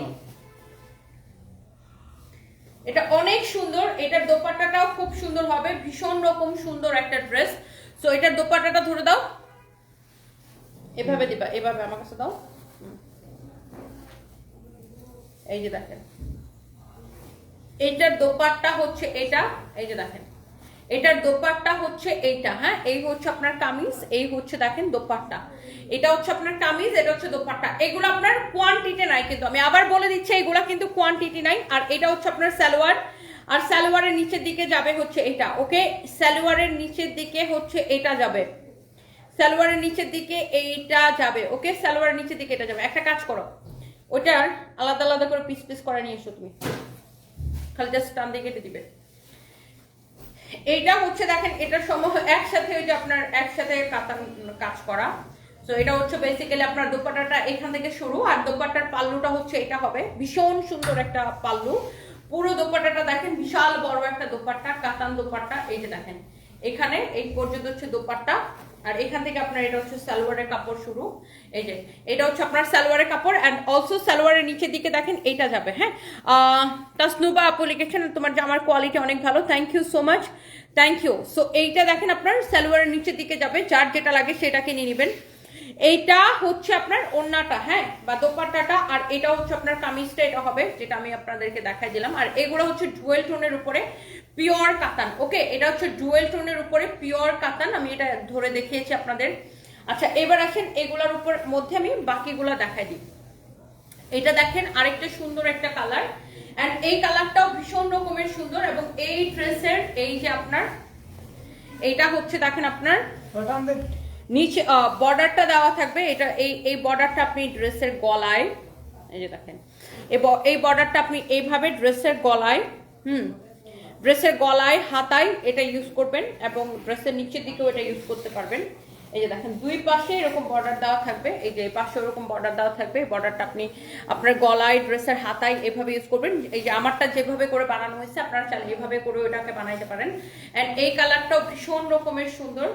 এটা অনেক সুন্দর, এটার দোপাট্টাটাও খুব সুন্দর হবে, ভীষণ রকম সুন্দর একটা ড্রেস। সো এটার দোপাট্টাটা ধরে দাও, এভাবে দিবা, এভাবে আমার কাছে দাও। এই যে দেখেন এইটার দোপাট্টা হচ্ছে এটা, এই যে দেখেন এটার দোপাট্টা হচ্ছে এইটা। হ্যাঁ এই হচ্ছে আপনার কামিজ, এই হচ্ছে দেখেন দোপাট্টা। এটা হচ্ছে আপনার কামিজ, এটা হচ্ছে দোপাট্টা। এগুলো আপনার কোয়ান্টিটি নাই, কিন্তু আমি আবার বলে দিচ্ছি এগুলা কিন্তু কোয়ান্টিটি নাই। আর এটা হচ্ছে আপনার সালোয়ার, আর সালোয়ারের নিচের দিকে যাবে হচ্ছে এটা। ওকে সালোয়ারের নিচের দিকে হচ্ছে এটা যাবে, সালোয়ারের নিচের দিকে এইটা যাবে। ওকে সালোয়ারের নিচের দিকে এটা যাবে। একটা কাজ করো, ওটার আলাদা আলাদা করে পিস পিস করে নিয়ে এসো তুমি, খালি জাস্ট টান দিয়ে কেটে দিবে। এইটা হচ্ছে দেখেন এটার সমূহ একসাথে ওই যে আপনার একসাথে কাতান কাজ করা। তো এটা হচ্ছে বেসিক্যালি আপনার দোপাট্টাটা এখান থেকে শুরু, আর দোপাট্টার পাল্লুটা হচ্ছে এটা হবে, ভীষণ সুন্দর একটা পাল্লু। পুরো দোপাট্টাটা দেখেন বিশাল বড় একটা দোপাট্টা, কাতান দোপাট্টা। এই যে দেখেন এখানে এই পর্যন্ত হচ্ছে দোপাট্টা, আর এখান থেকে আপনার এটা হচ্ছে সালোয়ারের কাপড় শুরু। এই যে এটা হচ্ছে আপনার সালোয়ারের কাপড়, এন্ড অলসো সালোয়ারের নিচের দিকে দেখেন এইটা যাবে। হ্যাঁ তাসনুবা আপু লিখেছেন তোমার জামার কোয়ালিটি অনেক ভালো, thank you so much, thank you. So এইটা দেখেন আপনার সালোয়ারের নিচের দিকে যাবে, যার যেটা লাগে সেটাকে নিয়ে নেবেন। এইটা হচ্ছে আপনার ওড়নাটা, হ্যাঁ বা দোপাট্টাটা, আর এটা হচ্ছে আপনার কামিজটা, এটা হবে যেটা আমি আপনাদেরকে দেখাই দিলাম। আর এগুলো হচ্ছে ডুয়েল টোনের উপরে পিওর কাতান। ওকে এটা হচ্ছে ডুয়েল টোনের উপরে পিওর কাতান, আমি এটা ধরে দেখিয়েছি আপনাদের। আচ্ছা এবার আসেন এগুলার উপর মধ্যে আমি বাকিগুলা দেখাই দিই। এটা দেখেন আরেকটা সুন্দর একটা কালার, এন্ড এই কালারটাও ভীষণ রকমের সুন্দর। এবং এই ড্রেসের এই যে আপনার এইটা হচ্ছে দেখেন আপনার নিচে বর্ডারটা দেওয়া থাকবে, এটা এই বর্ডারটা আপনি ড্রেসের গলায়, এই যে দেখেন এই বর্ডারটা আপনি এইভাবে ড্রেসের গলায়, ড্রেসের গলায় হাতায় এটা ইউজ করবেন, এবং ড্রেসের নিচের দিকেও এটা ইউজ করতে পারবেন। এই যে দেখেন দুই পাশে এরকম বর্ডার দেওয়া থাকবে, এই যে পাশে এরকম বর্ডার দেওয়া থাকবে। বর্ডারটা আপনি আপনার গলায় ড্রেসের হাতায় এভাবে ইউজ করবেন। এই যে আমারটা যেভাবে করে বানানো হয়েছে আপনারা চাইলে এভাবে করে ওটাকে বানাইতে পারেন। এন্ড এই কালারটাও ভীষণ রকমের সুন্দর।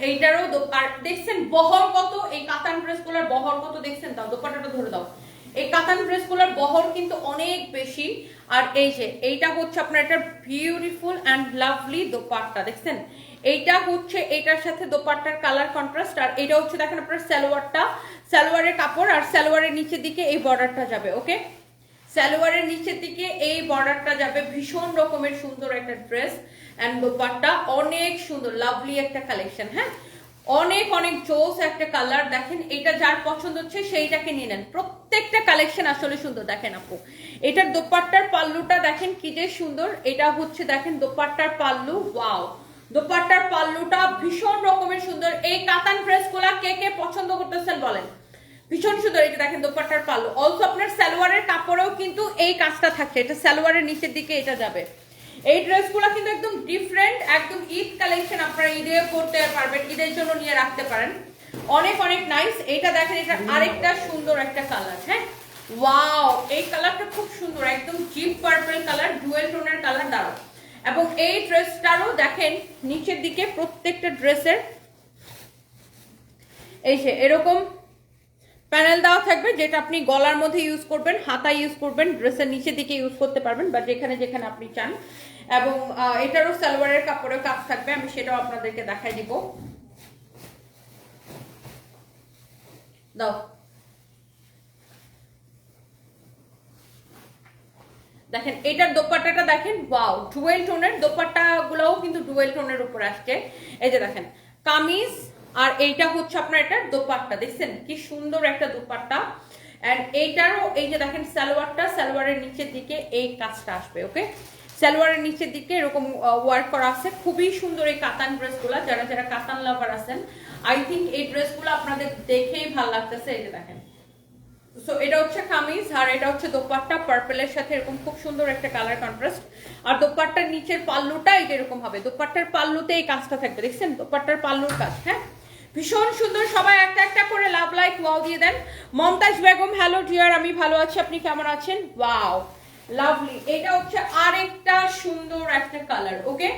এইটারও আর দেখছেন বহর কত, এই কাতান ড্রেসগুলোর বহর কত দেখছেন, দাও দোপাট্টাটা ধরে দাও। এই কাতান ড্রেসগুলোর বহর কিন্তু অনেক বেশি। আর এই যে এইটা হচ্ছে আপনার একটা বিউটিফুল এন্ড লাভলি দোপাট্টা, দেখছেন এইটা হচ্ছে এটার সাথে দোপাট্টার কালার কন্ট্রাস্ট। আর এটা হচ্ছে দেখেন আপনার সালোয়ারটা, সালোয়ারের কাপড়, আর সালোয়ারের নিচের দিকে এই বর্ডারটা যাবে। ওকে সালোয়ারের নিচের দিকে এই বর্ডারটা যাবে, ভীষণ রকমের সুন্দর একটা ড্রেস এন্ড দোপাট্টা অনেক সুন্দর লাভলি একটা কালেকশন। হ্যাঁ অনেক অনেক জোস একটা কালার। দেখেন এটা যার পছন্দ হচ্ছে সেইটাকে নিয়ে নেন, প্রত্যেকটা কালেকশন আসলে সুন্দর। দেখেন আপু এটার দোপাট্টার পাল্লুটা দেখেন কি যে সুন্দর, এটা হচ্ছে দেখেন দোপাট্টার পাল্লু, ওয়াও দোপাট্টার পাল্লুটা ভীষণ রকমের সুন্দর। এই কাতান ড্রেসগুলা কে কে পছন্দ করতেছেন বলেন, ভীষণ সুন্দর। এই যে দেখেন দোপাট্টার পাল্লু, অলসো আপনার সালোয়ারের কাপড়েও কিন্তু এই কাজটা থাকছে, এটা সালোয়ারের নিচের দিকে এটা যাবে। এই ড্রেসগুলো কিন্তু একদম ডিফারেন্ট, একদম ঈদ কালেকশন, আপনারা ঈদে পরতে পারবেন, ঈদের জন্য নিয়ে রাখতে পারেন, অনেক অনেক নাইস। এটা দেখেন, এটা আরেকটা সুন্দর একটা কালার। হ্যাঁ ওয়াও, এই কালারটা খুব সুন্দর, একদম ডিপ পার্পল কালার, ডুয়েল টোনের কালার দাঁড়াও। এবং এই ড্রেসটারও দেখেন নিচের দিকে প্রত্যেকটা ড্রেসের এই যে এরকম প্যানেল দেওয়া থাকবে, যেটা আপনি গলার মধ্যে ইউজ করবেন, হাতায় ইউজ করবেন, ড্রেসের নিচের দিকে ইউজ করতে পারবেন বা যেখানে যেখানে আপনি চান। এবং এটারও সালোয়ারের কাপড়ের কাজ থাকবে, আমি সেটাও আপনাদেরকে দেখাই দিব। দাও দেখেন এটার দোপাট্টাটা দেখেন, ওয়াও ডুয়েল টোনের, দোপাট্টা গুলোও কিন্তু ডুয়েল টোনের উপর আসছে। এই যে দেখেন কামিজ, আর এইটা হচ্ছে আপনার এটার দোপাট্টা, দেখছেন কি সুন্দর একটা দোপাট্টা। এন্ড এইটারও এই যে দেখেন সালোয়ারটা, সালোয়ারের নিচের দিকে এই কাজটা আসবে। ওকে, সালোয়ারের নিচের দিকে এরকম ওয়ার্ক করা আছে, খুবই সুন্দর এই কাতান ড্রেসগুলা। যারা যারা কাতান লাভার আছেন, আই থিঙ্ক এই ড্রেসগুলো আপনাদের দেখেই ভালো লাগতেছে। এই যে দেখেন, সো এটা হচ্ছে কামিজ, আর এটা হচ্ছে দোপাট্টা, পার্পলের সাথে এরকম খুব সুন্দর একটা কালার কন্ট্রাস্ট। আর দোপাট্টার নিচের পাল্লুটা এরকম হবে, দোপাট্টার পাল্লুতে এই কাজটা থাকবে, দেখছেন দোপাট্টার পাল্লুর কাজ। হ্যাঁ ভীষণ সুন্দর। সবাই একটা একটা করে লাভ লাইক ওয়াও দিয়ে দেন। মমতাজ বেগম, হ্যালো ডিয়ার, আমি ভালো আছি, আপনি কেমন আছেন? Wow lovely. এটা হচ্ছে আরেকটা সুন্দর একটা কালার। ওকে,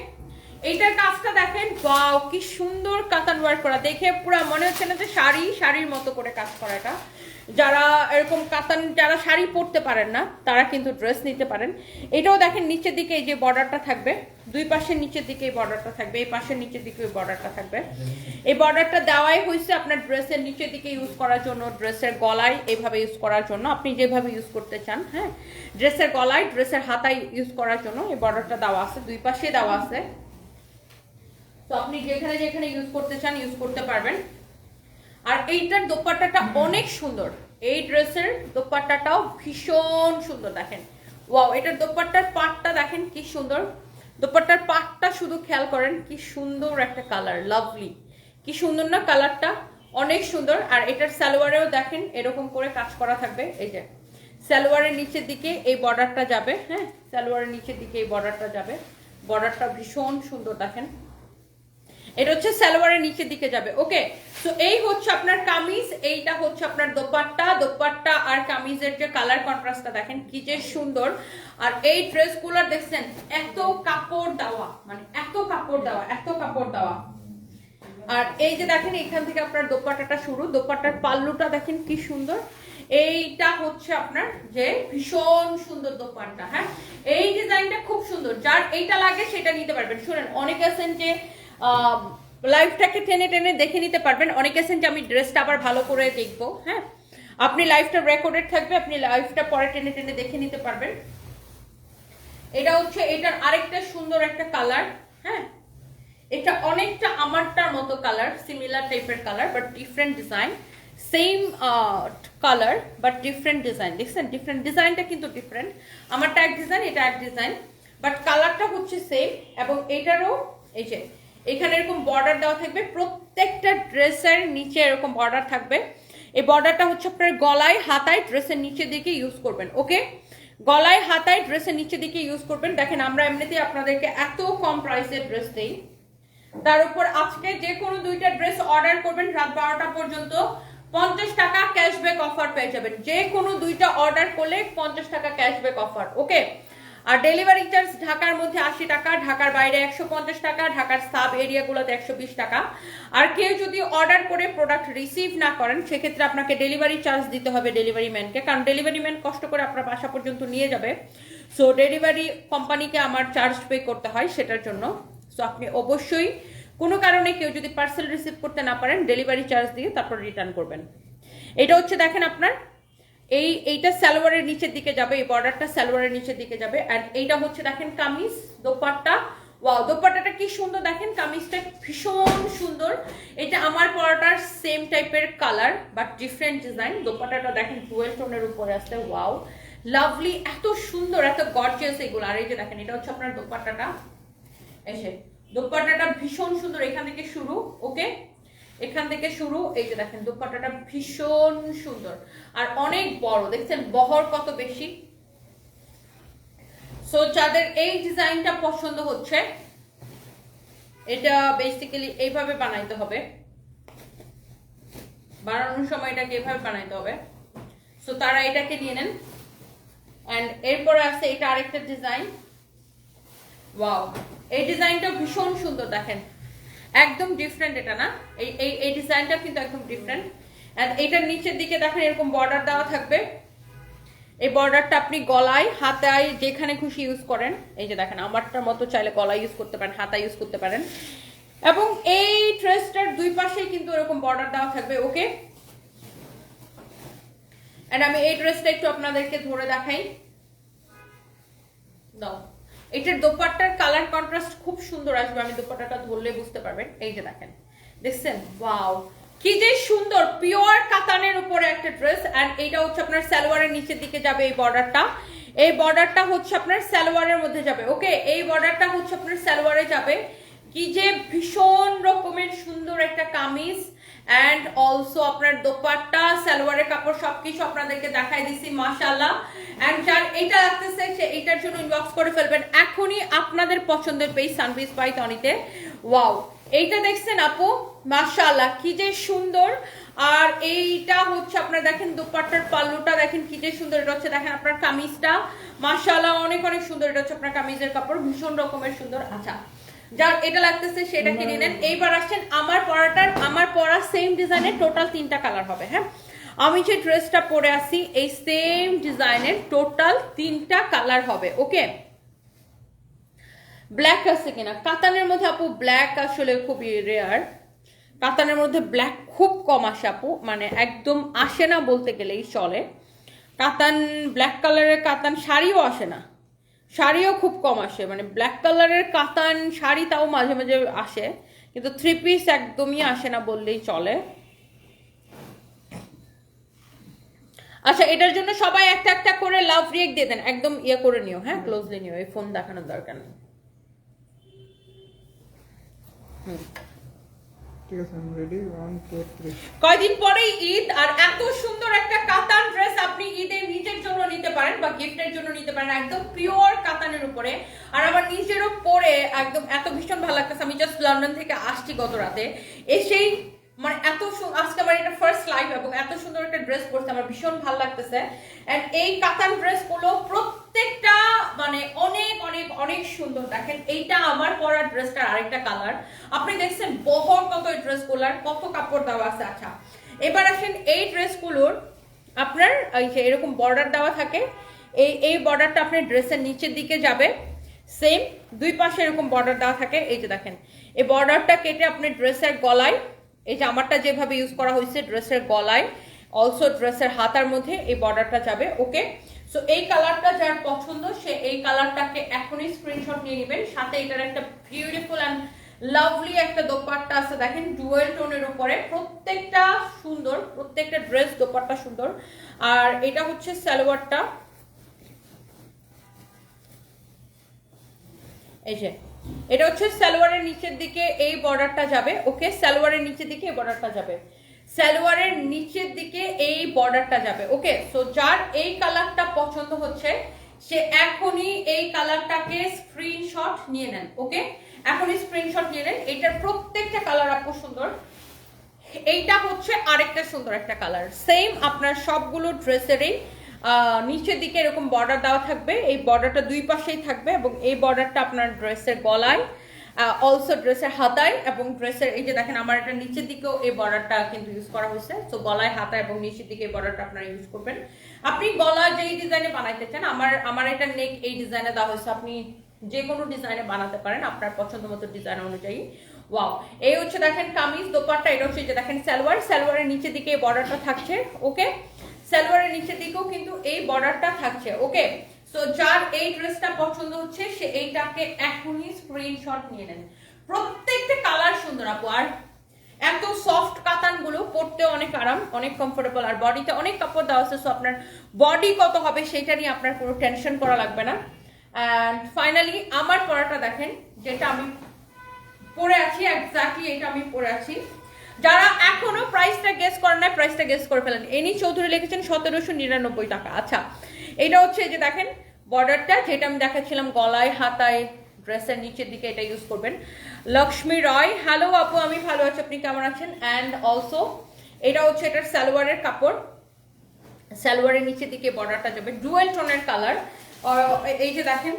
এইটার কাজটা দেখেন, ওয়াও কি সুন্দর কাতান ওয়ার্ক করা, দেখে পুরো মনে হচ্ছে না যে শাড়ির মতো করে কাজ করা। এটা যারা এরকম কাতান, যারা শাড়ি পরতে পারেন না, তারা কিন্তু ড্রেস নিতে পারেন। এটাও দেখেন নিচের দিকে এই যে বর্ডারটা থাকবে, দুই পাশের নিচের দিকে এই বর্ডারটা থাকবে, এই পাশের নিচের দিকে ওই বর্ডারটা থাকবে। এই বর্ডারটা দেওয়াই হয়েছে আপনার ড্রেসের নিচের দিকে ইউজ করার জন্য, ড্রেসের গলায় এইভাবে ইউজ করার জন্য, আপনি যেভাবে ইউজ করতে চান। হ্যাঁ, ড্রেসের গলায়, ড্রেসের হাতায় ইউজ করার জন্য এই বর্ডারটা দেওয়া আছে, দুই পাশে দেওয়া আছে। তো আপনি যেখানে যেখানে ইউজ করতে চান ইউজ করতে পারবেন। আর এইটার দোপাট্টাটা অনেক সুন্দর, এই ড্রেসের দোপাট্টাটাও ভীষণ সুন্দর। দেখেন ওয়াও, এটার দোপাট্টার পাটটা দেখেন কি সুন্দর, দোপাট্টার পাটটা শুধু খেয়াল করেন কি সুন্দর একটা কালার, লাভলি, কি সুন্দর না কালারটা, অনেক সুন্দর। আর এটার সালোয়ারেও দেখেন এরকম করে কাজ করা থাকবে, এই যে সালোয়ারের নিচের দিকে এই বর্ডারটা যাবে। হ্যাঁ, সালোয়ারের নিচের দিকে এই বর্ডারটা যাবে, বর্ডারটা ভীষণ সুন্দর দেখেন, এটা হচ্ছে সালোয়ারের নিচের দিকে যাবে। ওকে, সো এই হচ্ছে আপনার কামিজ, এইটা হচ্ছে আপনার দোপাট্টা। দোপাট্টা আর কামিজের যে কালার কন্ট্রাস্টটা দেখেন কি যে সুন্দর। আর এই ড্রেসগুলো দেখছেন এত কাপড় দেওয়া, মানে এত কাপড় দেওয়া, এত কাপড় দেওয়া। আর এই যে দেখেন এখান থেকে আপনার দোপাট্টাটা শুরু, দোপাট্টার পাল্লুটা দেখেন কি সুন্দর। এইটা হচ্ছে আপনার যে ভীষণ সুন্দর দোপাট্টা। হ্যাঁ, এই ডিজাইনটা খুব সুন্দর, যার এইটা লাগে সেটা নিতে পারবেন। শুনেন, অনেকে আছেন যে লাইভটাকে টেনে টেনে দেখে নিতে পারবেন, অনেকে আছেন যে আমি ড্রেসটা আবার ভালো করে দেখবো। হ্যাঁ, আপনি লাইভটা রেকর্ডেড থাকবে, আপনি লাইভটা পরে টেনে টেনে দেখে নিতে পারবেন। এটা হচ্ছে এটার আরেকটা সুন্দর একটা কালার। হ্যাঁ, এটা অনেকটা আমারটার মতো কালার, সিমিলার টাইপের colour but different design, same colour but different design. দেখছেন ডিফারেন্ট ডিজাইনটা কিন্তু ডিফারেন্ট, আমারটা এক ডিজাইন, এটা এক ডিজাইন, বাট কালারটা হচ্ছে সেম। এবং এটারও এই যে এখানে এরকম বর্ডার দেওয়া থাকবে, প্রত্যেকটা ড্রেসের নিচে এরকম বর্ডার থাকবে। এই বর্ডারটা হচ্ছে আপনার গলায়, হাতায়, ড্রেসের নিচের দিকে ইউজ করবেন। ওকে, গলায়, হাতায়, ড্রেসের নিচের দিকে ইউজ করবেন। দেখেন আমরা এমনিতেই আপনাদেরকে এত কম প্রাইসের ড্রেস দেই, তার উপর আজকে যে কোনো দুইটা ড্রেস অর্ডার করবেন রাত 12টা পর্যন্ত 50 টাকা ক্যাশব্যাক অফার পেয়ে যাবেন। যে কোনো দুইটা অর্ডার করলে 50 টাকা ক্যাশব্যাক অফার। ওকে, আর ডেলিভারি চার্জ ঢাকার মধ্যে 80 টাকা, ঢাকার বাইরে 150 টাকা, ঢাকার সাব এরিয়াগুলোতে 120 টাকা। আর কেউ যদি অর্ডার করে প্রোডাক্ট রিসিভ না করেন, সেক্ষেত্রে আপনাকে ডেলিভারি চার্জ দিতে হবে ডেলিভারি ম্যানকে, কারণ ডেলিভারি ম্যান কষ্ট করে আপনার বাসা পর্যন্ত নিয়ে যাবে। সো ডেলিভারি কোম্পানিকে আমার চার্জ পে করতে হয় সেটার জন্য। সো আপনি অবশ্যই কোনো কারণে কেউ যদি পার্সেল রিসিভ করতে না পারেন, ডেলিভারি চার্জ দিয়ে তারপর রিটার্ন করবেন। এটা হচ্ছে দেখেন আপনার এইটা সালোয়ারের নিচের দিকে যাবে, এই বর্ডারটা সালোয়ারের নিচের দিকে যাবে। আর এইটা হচ্ছে দেখেন কামিজ, দোপাট্টা, ওয়াও দোপাট্টাটা কি সুন্দর দেখেন, কামিজটা ভীষণ সুন্দর। এটা আমার পরাটার সেম টাইপের কালার বাট ডিফারেন্ট ডিজাইন। দোপাট্টাটা দেখেন ডুয়েল টোনের উপরে আসছে, ওয়াও লাভলি, এত সুন্দর, এত গর্জিয়াস এগুলো। আর এই যে দেখেন এটা হচ্ছে আপনার দোপাট্টাটা, এসে দোপাট্টাটা ভীষণ সুন্দর, এখান থেকে শুরু, ওকে, এখান থেকে শুরু। এই যে দেখেন দোপাট্টাটা ভীষণ সুন্দর আর অনেক বড়, দেখছেন বহর কত বেশি। সো যাদের এই ডিজাইনটা পছন্দ হচ্ছে, এটা বেসিক্যালি এইভাবে বানাইতে হবে, বানানোর সময় এটাকে এইভাবে বানাইতে হবে। সো তারা এটাকে নিয়ে নেন। এন্ড এরপরে আছে এটা আরেকটা ডিজাইন, ওয়াও, এই ডিজাইনটা ভীষণ সুন্দর, দেখেন একদম ডিফারেন্ট এটা না, এই ডিজাইনটা কিন্তু একদম ডিফারেন্ট। এন্ড এটার নিচের দিকে দেখেন এরকম বর্ডার দেওয়া থাকবে। এই বর্ডারটা আপনি গলায়, হাতায়, যেখানে খুশি ইউজ করেন। এই যে দেখেন আমারটার মতো চাইলে গলায় ইউজ করতে পারেন, হাতায় ইউজ করতে পারেন। এবং এই ড্রেসটার দুই পাশেই কিন্তু এরকম বর্ডার দেওয়া থাকবে, ওকে। এন্ড আমি এই ড্রেসটা একটু আপনাদেরকে ধরে দেখাই, দাও। এটার দোপাট্টার কালার কন্ট্রাস্ট খুব সুন্দর আসবে, আমি দোপাট্টাটা ধরলে বুঝতে পারবেন। এই যে দেখেন, দেখছেন, ওয়াও, কি যে সুন্দর, পিওর কাতানের উপরে একটা ড্রেস। এন্ড এইটা হচ্ছে আপনার সালোয়ারের নিচের দিকে যাবে এই বর্ডারটা, এই বর্ডারটা হচ্ছে আপনার সালোয়ারের মধ্যে যাবে, ওকে, এই বর্ডারটা হচ্ছে আপনার সালোয়ারে যাবে। কি যে ভীষণ রকমের সুন্দর একটা কামিজ। এন্ড অলসো আপনার দোপাট্টা, সালোয়ারের কাপড় সবকিছু আপনাদেরকে দেখাই দিছি, মাশাআল্লাহ। এন্ড যার এটা লাগতেছে সে এটার জন্য ইনবক্স করে ফেলবেন এখনই আপনাদের পছন্দের পেজ সানপিস বাই তনিতে। ওয়াও, এইটা দেখছেন আপু, মাশাআল্লাহ কি যে সুন্দর। আর এইটা হচ্ছে আপনার দেখেন দোপাট্টার পাল্লুটা দেখেন কি যে সুন্দর, এটা হচ্ছে দেখেন আপনার কামিজটা, মাশাআল্লাহ অনেক অনেক সুন্দর। এটা হচ্ছে আপনার কামিজের কাপড়, ভীষণ রকমের সুন্দর। আচ্ছা, যার এটা লাগতেছে সেটা কিনে নেন। এইবার আসছেন আমার পরাটার, আমার পরা সেম ডিজাইনের টোটাল 3টা কালার হবে। হ্যাঁ, আমি যে ড্রেসটা পরে আসি এই সেম ডিজাইনের টোটাল 3টা কালার হবে, ওকে। ব্ল্যাক আছে কিনা, কাতানের মধ্যে আপু ব্ল্যাক আসলে খুবই রেয়ার, কাতানের মধ্যে ব্ল্যাক খুব কম আসে আপু, মানে একদম আসে না বলতে গেলেই চলে। কাতান, ব্ল্যাক কালারের কাতান শাড়িও আসে না, শাড়িও খুব কম আসে, মানে ব্ল্যাক কালারের কাতান শাড়ি তাও মাঝে মাঝে আসে, কিন্তু 3 পিস একদমই আসে না বললেই চলে। আচ্ছা, এটার জন্য সবাই একটা একটা করে লাভ রিয়েক্ট দিয়ে দেন, একদম ইয়ে করে নিও, হ্যাঁ ক্লোজলি নিও, এই ফোন দেখানোর দরকার নেই। ঠিক আছে, আমি রেডি, 1 2 3। কয়দিন পরেই ঈদ, আর এত সুন্দর একটা কাতান ড্রেস আপনি ঈদের নিজের জন্য নিতে পারেন বা গিফটের জন্য নিতে পারেন, একদম পিওর কাতানের উপরে। আর আমার নিজেরও পরে একদম এত ভীষণ ভালো লাগতেছে। আমি জাস্ট লন্ডন থেকে আসছি গত রাতে, এসেই মানে এত আজকে আমার এটা ফার্স্ট লাইভ এবং এত সুন্দর একটা ড্রেস পরছে, আমার ভীষণ ভালো লাগতেছে। এন্ড এই কাতান ড্রেস গুলো প্রত্যেকটা মানে অনেক অনেক অনেক সুন্দর। দেখেন এইটা আমার পরা ড্রেসটার আরেকটা কালার, আপনি দেখছেন বহর কত এই ড্রেস গুলার, কত কাপড় দেওয়া আছে। আচ্ছা, এবার আসেন এই ড্রেসগুলোর আপনার এই যে এরকম বর্ডার দেওয়া থাকে, এই বর্ডারটা আপনার ড্রেসের নিচের দিকে যাবে, সেম দুই পাশে এরকম বর্ডার দেওয়া থাকে। এই যে দেখেন এই বর্ডারটা কেটে আপনার ড্রেসের গলায়, এই যে আমারটা যেভাবে ইউজ করা হয়েছে ড্রেসের গলায়, অলসো ড্রেসের হাতার মধ্যে এই বর্ডারটা যাবে, ওকে। সো এই কালারটা যার পছন্দ সে এই কালারটাকে এখনই স্ক্রিনশট নিয়ে নেবেন। সাথে এটার একটা বিউটিফুল অ্যান্ড লাভলি একটা দোপাট্টা আছে, দেখেন ডুয়েল টোনের উপরে, প্রত্যেকটা সুন্দর, প্রত্যেকটা ড্রেস দোপাট্টা সুন্দর। আর এটা হচ্ছে সালোয়ারটা, এই যে এটা হচ্ছে সালোয়ারের নিচের দিকে এই বর্ডারটা যাবে, ওকে, সালোয়ারের নিচের দিকে এই বর্ডারটা যাবে, সালোয়ারের নিচের দিকে এই বর্ডারটা যাবে, ওকে। সো যার এই কালারটা পছন্দ হচ্ছে সে এখনই এই কালারটাকে স্ক্রিনশট নিয়ে নেন, ওকে, এখনই স্ক্রিনশট নিয়ে নেন। এটার প্রত্যেকটা কালার আপু সুন্দর। এইটা হচ্ছে আরেকটা সুন্দর একটা কালার, সেম আপনার সবগুলো ড্রেসেরই নিচের দিকে এরকম বর্ডার দেওয়া থাকবে, এই বর্ডারটা দুই পাশেই থাকবে এবং এই বর্ডারটা আপনার ড্রেসের গলায়, অলসো ড্রেসের হাতায় এবং ড্রেসের এই যে দেখেন আমার এটা নিচের দিকেও এই বর্ডারটা কিন্তু ইউজ করা হয়েছে। তো গলায়, হাতায় এবং নিচের দিকে এই বর্ডারটা আপনারা ইউজ করবেন। আপনি গলা যেই ডিজাইনে বানাইতে চান, আমার এটা নেক এই ডিজাইনে দেওয়া হয়েছে, আপনি যে কোনো ডিজাইনে বানাতে পারেন আপনার পছন্দ মতো ডিজাইন অনুযায়ী। ওয়াও, এই হচ্ছে দেখেন কামিজ, দোপাট্টা, এটা হচ্ছে যে দেখেন সালোয়ার, সালোয়ারের নিচের দিকে এই বর্ডারটা থাকছে, ওকে, সালোয়ারের নিচের দিকেও কিন্তু এই বর্ডারটা থাকছে, ওকে। সো যার এই ড্রেসটা পছন্দ হচ্ছে সে এইটাকে এখনই স্ক্রিনশট নিয়ে নেন। প্রত্যেকটা কালার সুন্দর আপু, আর এত সফট কাতান গুলো পরতে অনেক আরাম, অনেক কমফোর্টেবল, আর বডিতে অনেক কাপড় দেওয়া আছে। সো আপনার বডি কত হবে সেটা নিয়ে আপনার কোনো টেনশন করা লাগবে না। অ্যান্ড ফাইনালি আমার পরাটা দেখেন, যেটা আমি পরে আছি, এক্স্যাক্টলি এটা আমি পরে আছি। যারা এখনো প্রাইসটা গেস করেন না, প্রাইসটা গেস করে ফেলেন। এনি চৌধুরী লিখেছেন 1799 টাকা। আচ্ছা, এটা হচ্ছে এই যে দেখেন বর্ডারটা, যেটা আমি দেখাচ্ছিলাম গলায় হাতায় ড্রেসের নিচের দিকে, এটা ইউজ করবেন। লক্ষ্মী রয়, হ্যালো আপু, আমি ভালো আছি, আপনি কেমন আছেন? অ্যান্ড অলসো এটা হচ্ছে এটার সালোয়ারের কাপড়, সালোয়ারের নিচের দিকে বর্ডারটা যাবে ডুয়েল টোনের কালার। এই যে দেখেন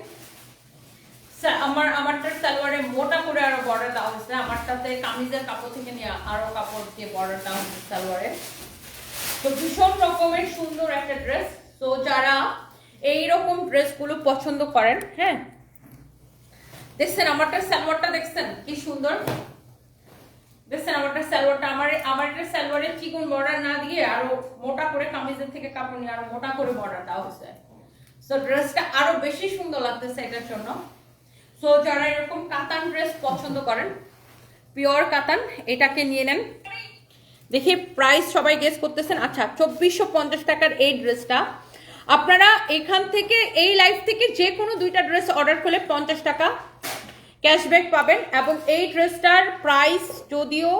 আমারটার সালোয়ারে মোটা করে আরো বর্ডার দেওয়া হয়েছে, আমারটাতে কামিজের কাপড় থেকে নিয়ে আরো কাপড় দিয়ে বর্ডার দেওয়া হয়েছে সালোয়ারে। তো ভীষণ রকমের সুন্দর একটা ড্রেস। তো যারা এইরকম ড্রেসগুলো পছন্দ করেন, হ্যাঁ দেখছেন আমারটার সালোয়ারটা, দেখছেন কি সুন্দর, দেখছেন আমারটার সালোয়ারটা, আমারটার সালোয়ারে চিকন বর্ডার না দিয়ে আরো মোটা করে কামিজের থেকে কাপড় নিয়ে আরো মোটা করে বর্ডার দেওয়া হয়েছে। সো ড্রেসটা আরো বেশি সুন্দর লাগতেছে এটার জন্য। সো যারা এরকম কাতান ড্রেস পছন্দ করেন, পিওর কাতান, এটাকে নিয়ে নেন। দেখি প্রাইস সবাই গেস করতেছেন। আচ্ছা, 2450 টাকার এই ড্রেসটা আপনারা এখান থেকে এই লাইভ থেকে যে কোনো দুইটা ড্রেস অর্ডার করলে 50 টাকা ক্যাশব্যাক পাবেন। এবং এই ড্রেসটার প্রাইস যদিও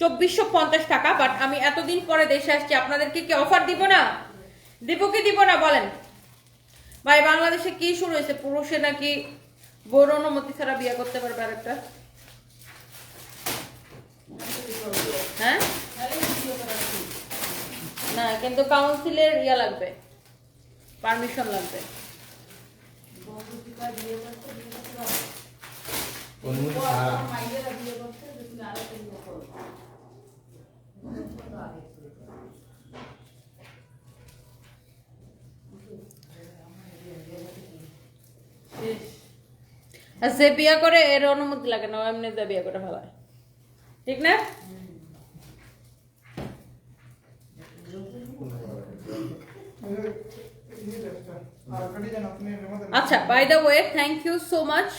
2450 টাকা, বাট আমি এতদিন পরে দেশে আসছি, আপনাদেরকে কি অফার দিব না? দিব কি দিব না বলেন ভাই? বাংলাদেশে কি শুরু হয়েছে, পুরুষে নাকি বড় অনুমতি ছাড়া বিয়ে করতে পারবে আরেকটা? হ্যাঁ না, কিন্তু কাউন্সিলের ইয়া লাগবে, পারমিশন লাগবে। যে বিয়ে করে এর অনুমতি লাগে না, এমনি যে বিয়ে করে ফেলায়, ঠিক না? আচ্ছা, by the way thank you so much.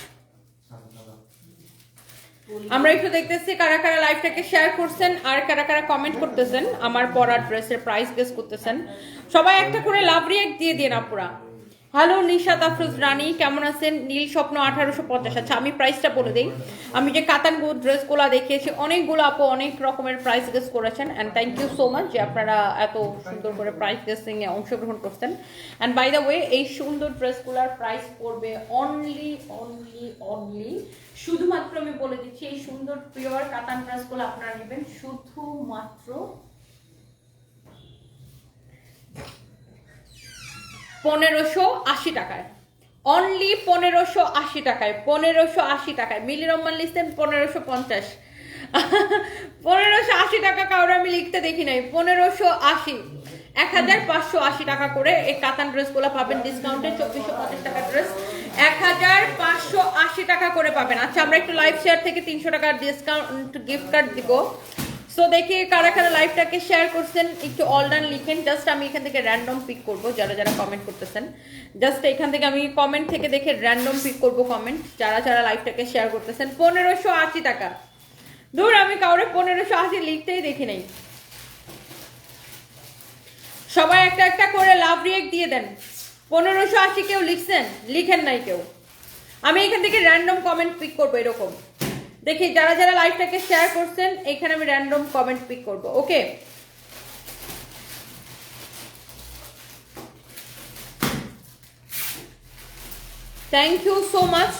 আমরা একটু দেখতেছি কারা কারা লাইভটাকে শেয়ার করছেন আর কারা কারা কমেন্ট করতেছেন, আমার পরা ড্রেসের প্রাইস গেস করতেছেন। সবাই একটা করে লাভ রিয়েক্ট দিয়ে দিন আপুরা। হ্যালো নিশাত আফরোজ রানী, কেমন আছেন? নীল স্বপ্ন 1850। আচ্ছা, আমি প্রাইসটা বলে দিই। আমি যে কাতান ড্রেসগুলো দেখিয়েছি, অনেকগুলো আপু অনেক রকমের প্রাইস গেস করেছেন, and thank you so much যে আপনারা এত সুন্দর করে প্রাইস গেসিং এ অংশগ্রহণ করছেন। অ্যান্ড বাই দ্য ওয়ে এই সুন্দর ড্রেসগুলোর প্রাইস পড়বে অনলি শুধুমাত্র, আমি বলে দিচ্ছি, এই সুন্দর পিওর কাতান ড্রেসগুলো আপনারা নেবেন শুধুমাত্র 1580 টাকায়, অনলি 1580 টাকায়, 1580 টাকায়। মিলি রহমান লিখছেন 1550, 1580 টাকা কাউরে আমি লিখতে দেখি নাই। 1580, 1580 টাকা করে এই কাতান ড্রেসগুলো পাবেন ডিসকাউন্টে। 2450 টাকা ড্রেস 1580 টাকা করে পাবেন। আচ্ছা, আমরা একটু লাইভ শেয়ার থেকে 300 টাকার ডিসকাউন্ট গিফট কার্ড দিব। সো দেখি কারা কারা লাইভটাকে শেয়ার করছেন, একটু অল ডান লিখেন। জাস্ট আমি এখান থেকে র্যান্ডম পিক করব যারা যারা কমেন্ট করতেছেন। জাস্ট এখান থেকে আমি কমেন্ট থেকে দেখে র্যান্ডম পিক করব কমেন্ট, যারা যারা লাইভটাকে শেয়ার করতেছেন। 1580 টাকা, দূর আমি কাউরে 1580 লিখতেই দেখি নাই। সবাই একটা একটা করে লাভ রিয়েক্ট দিয়ে দেন। 1580 কেউ লিখছেন? লিখেন নাই কেউ। আমি এখান থেকে র্যান্ডম কমেন্ট পিক করবো এরকম। দেখি যারা যারা লাইভটাকে শেয়ার করছেন, এখানে আমি র্যান্ডম কমেন্ট পিক করব। ওকে, থ্যাংক ইউ সো মাচ।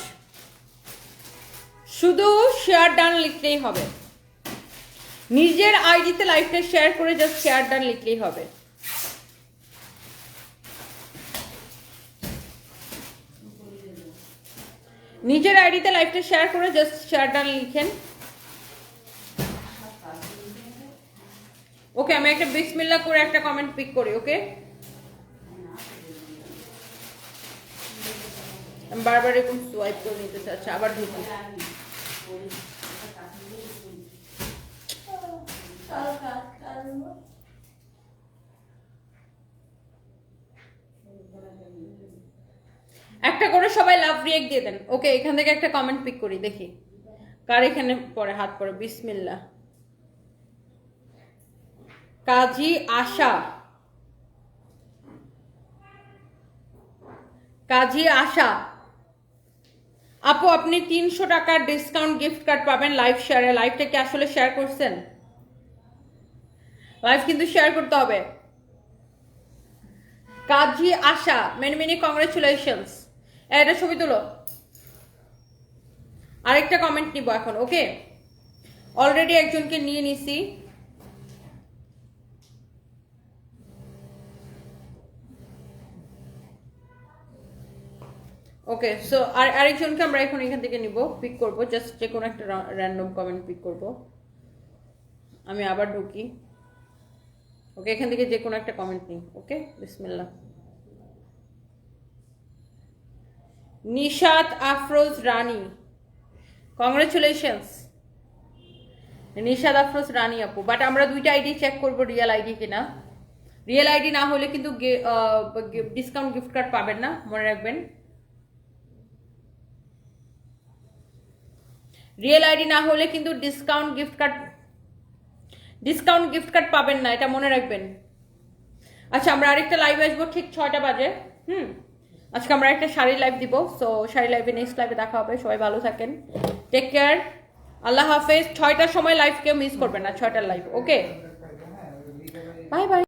শুধু শেয়ার ডান লিখলেই হবে, নিজের আইডিতে লাইভটা শেয়ার করে জাস্ট শেয়ার ডান লিখলেই হবে। নিজের আইডিতে লাইভটা শেয়ার করে জাস্ট শেয়ার ডান লিখেন। ওকে, আমি একটা বিসমিল্লাহ করে একটা কমেন্ট পিক করি। ওকে, বারবার এরকম সোয়াইপ করে নিতে চাচ্ছি, আবার ঢুকি। একটা করে সবাই লাভ রিয়েক্ট দিয়ে দেন। ওকে, এখান থেকে একটা কমেন্ট পিক করি, দেখি কার এখানে পরে হাত পরে। বিসমিল্লাহ। কাজী আশা, কাজী আশা, আপু আপনি 300 টাকার ডিসকাউন্ট গিফট কার্ড পাবেন লাইভ শেয়ারে। লাইভটা কি আসলে শেয়ার করছেন? লাইভ কিন্তু শেয়ার করতে হবে। কাজী আশা মেনি মেনি কংগ্রেচুলেশনস। এটা ছবি তুলো। আরেকটা কমেন্ট নিব এখন, ওকে? অলরেডি একজনকে নিয়ে নিছি। ওকে, সো আরেকজনকে আমরা এখন এখান থেকে নিব, পিক করব। জাস্ট যে কোনো একটা র্যান্ডম কমেন্ট পিক করব। আমি আবার ঢুকি। ওকে, এখান থেকে যে কোনো একটা কমেন্ট নিই। ওকে, বিসমিল্লাহ। নিশাত আফরোজ রানী, কংগ্রেচুলেশনস নিশাত আফরোজ রানী আপু। বাট আমরা দুইটা আইডি চেক করব রিয়েল আইডি কিনা। রিয়েল আইডি না হলে কিন্তু ডিসকাউন্ট গিফট কার্ড পাবেন না, মনে রাখবেন। রিয়েল আইডি না হলে কিন্তু ডিসকাউন্ট গিফট কার্ড পাবেন না, এটা মনে রাখবেন। আচ্ছা, আমরা আরেকটা লাইভ আসবো ঠিক 6টা বাজে। আজকে আমরা একটা শাড়ি লাইভ দিব। সো শাড়ি লাইভে নেক্সট লাইভে দেখা হবে। সবাই ভালো থাকেন, টেক কেয়ার, আল্লাহ হাফেজ। 6টার সময় লাইভ কেউ মিস করবেন না, 6টার লাইভ। ওকে, বাই বাই।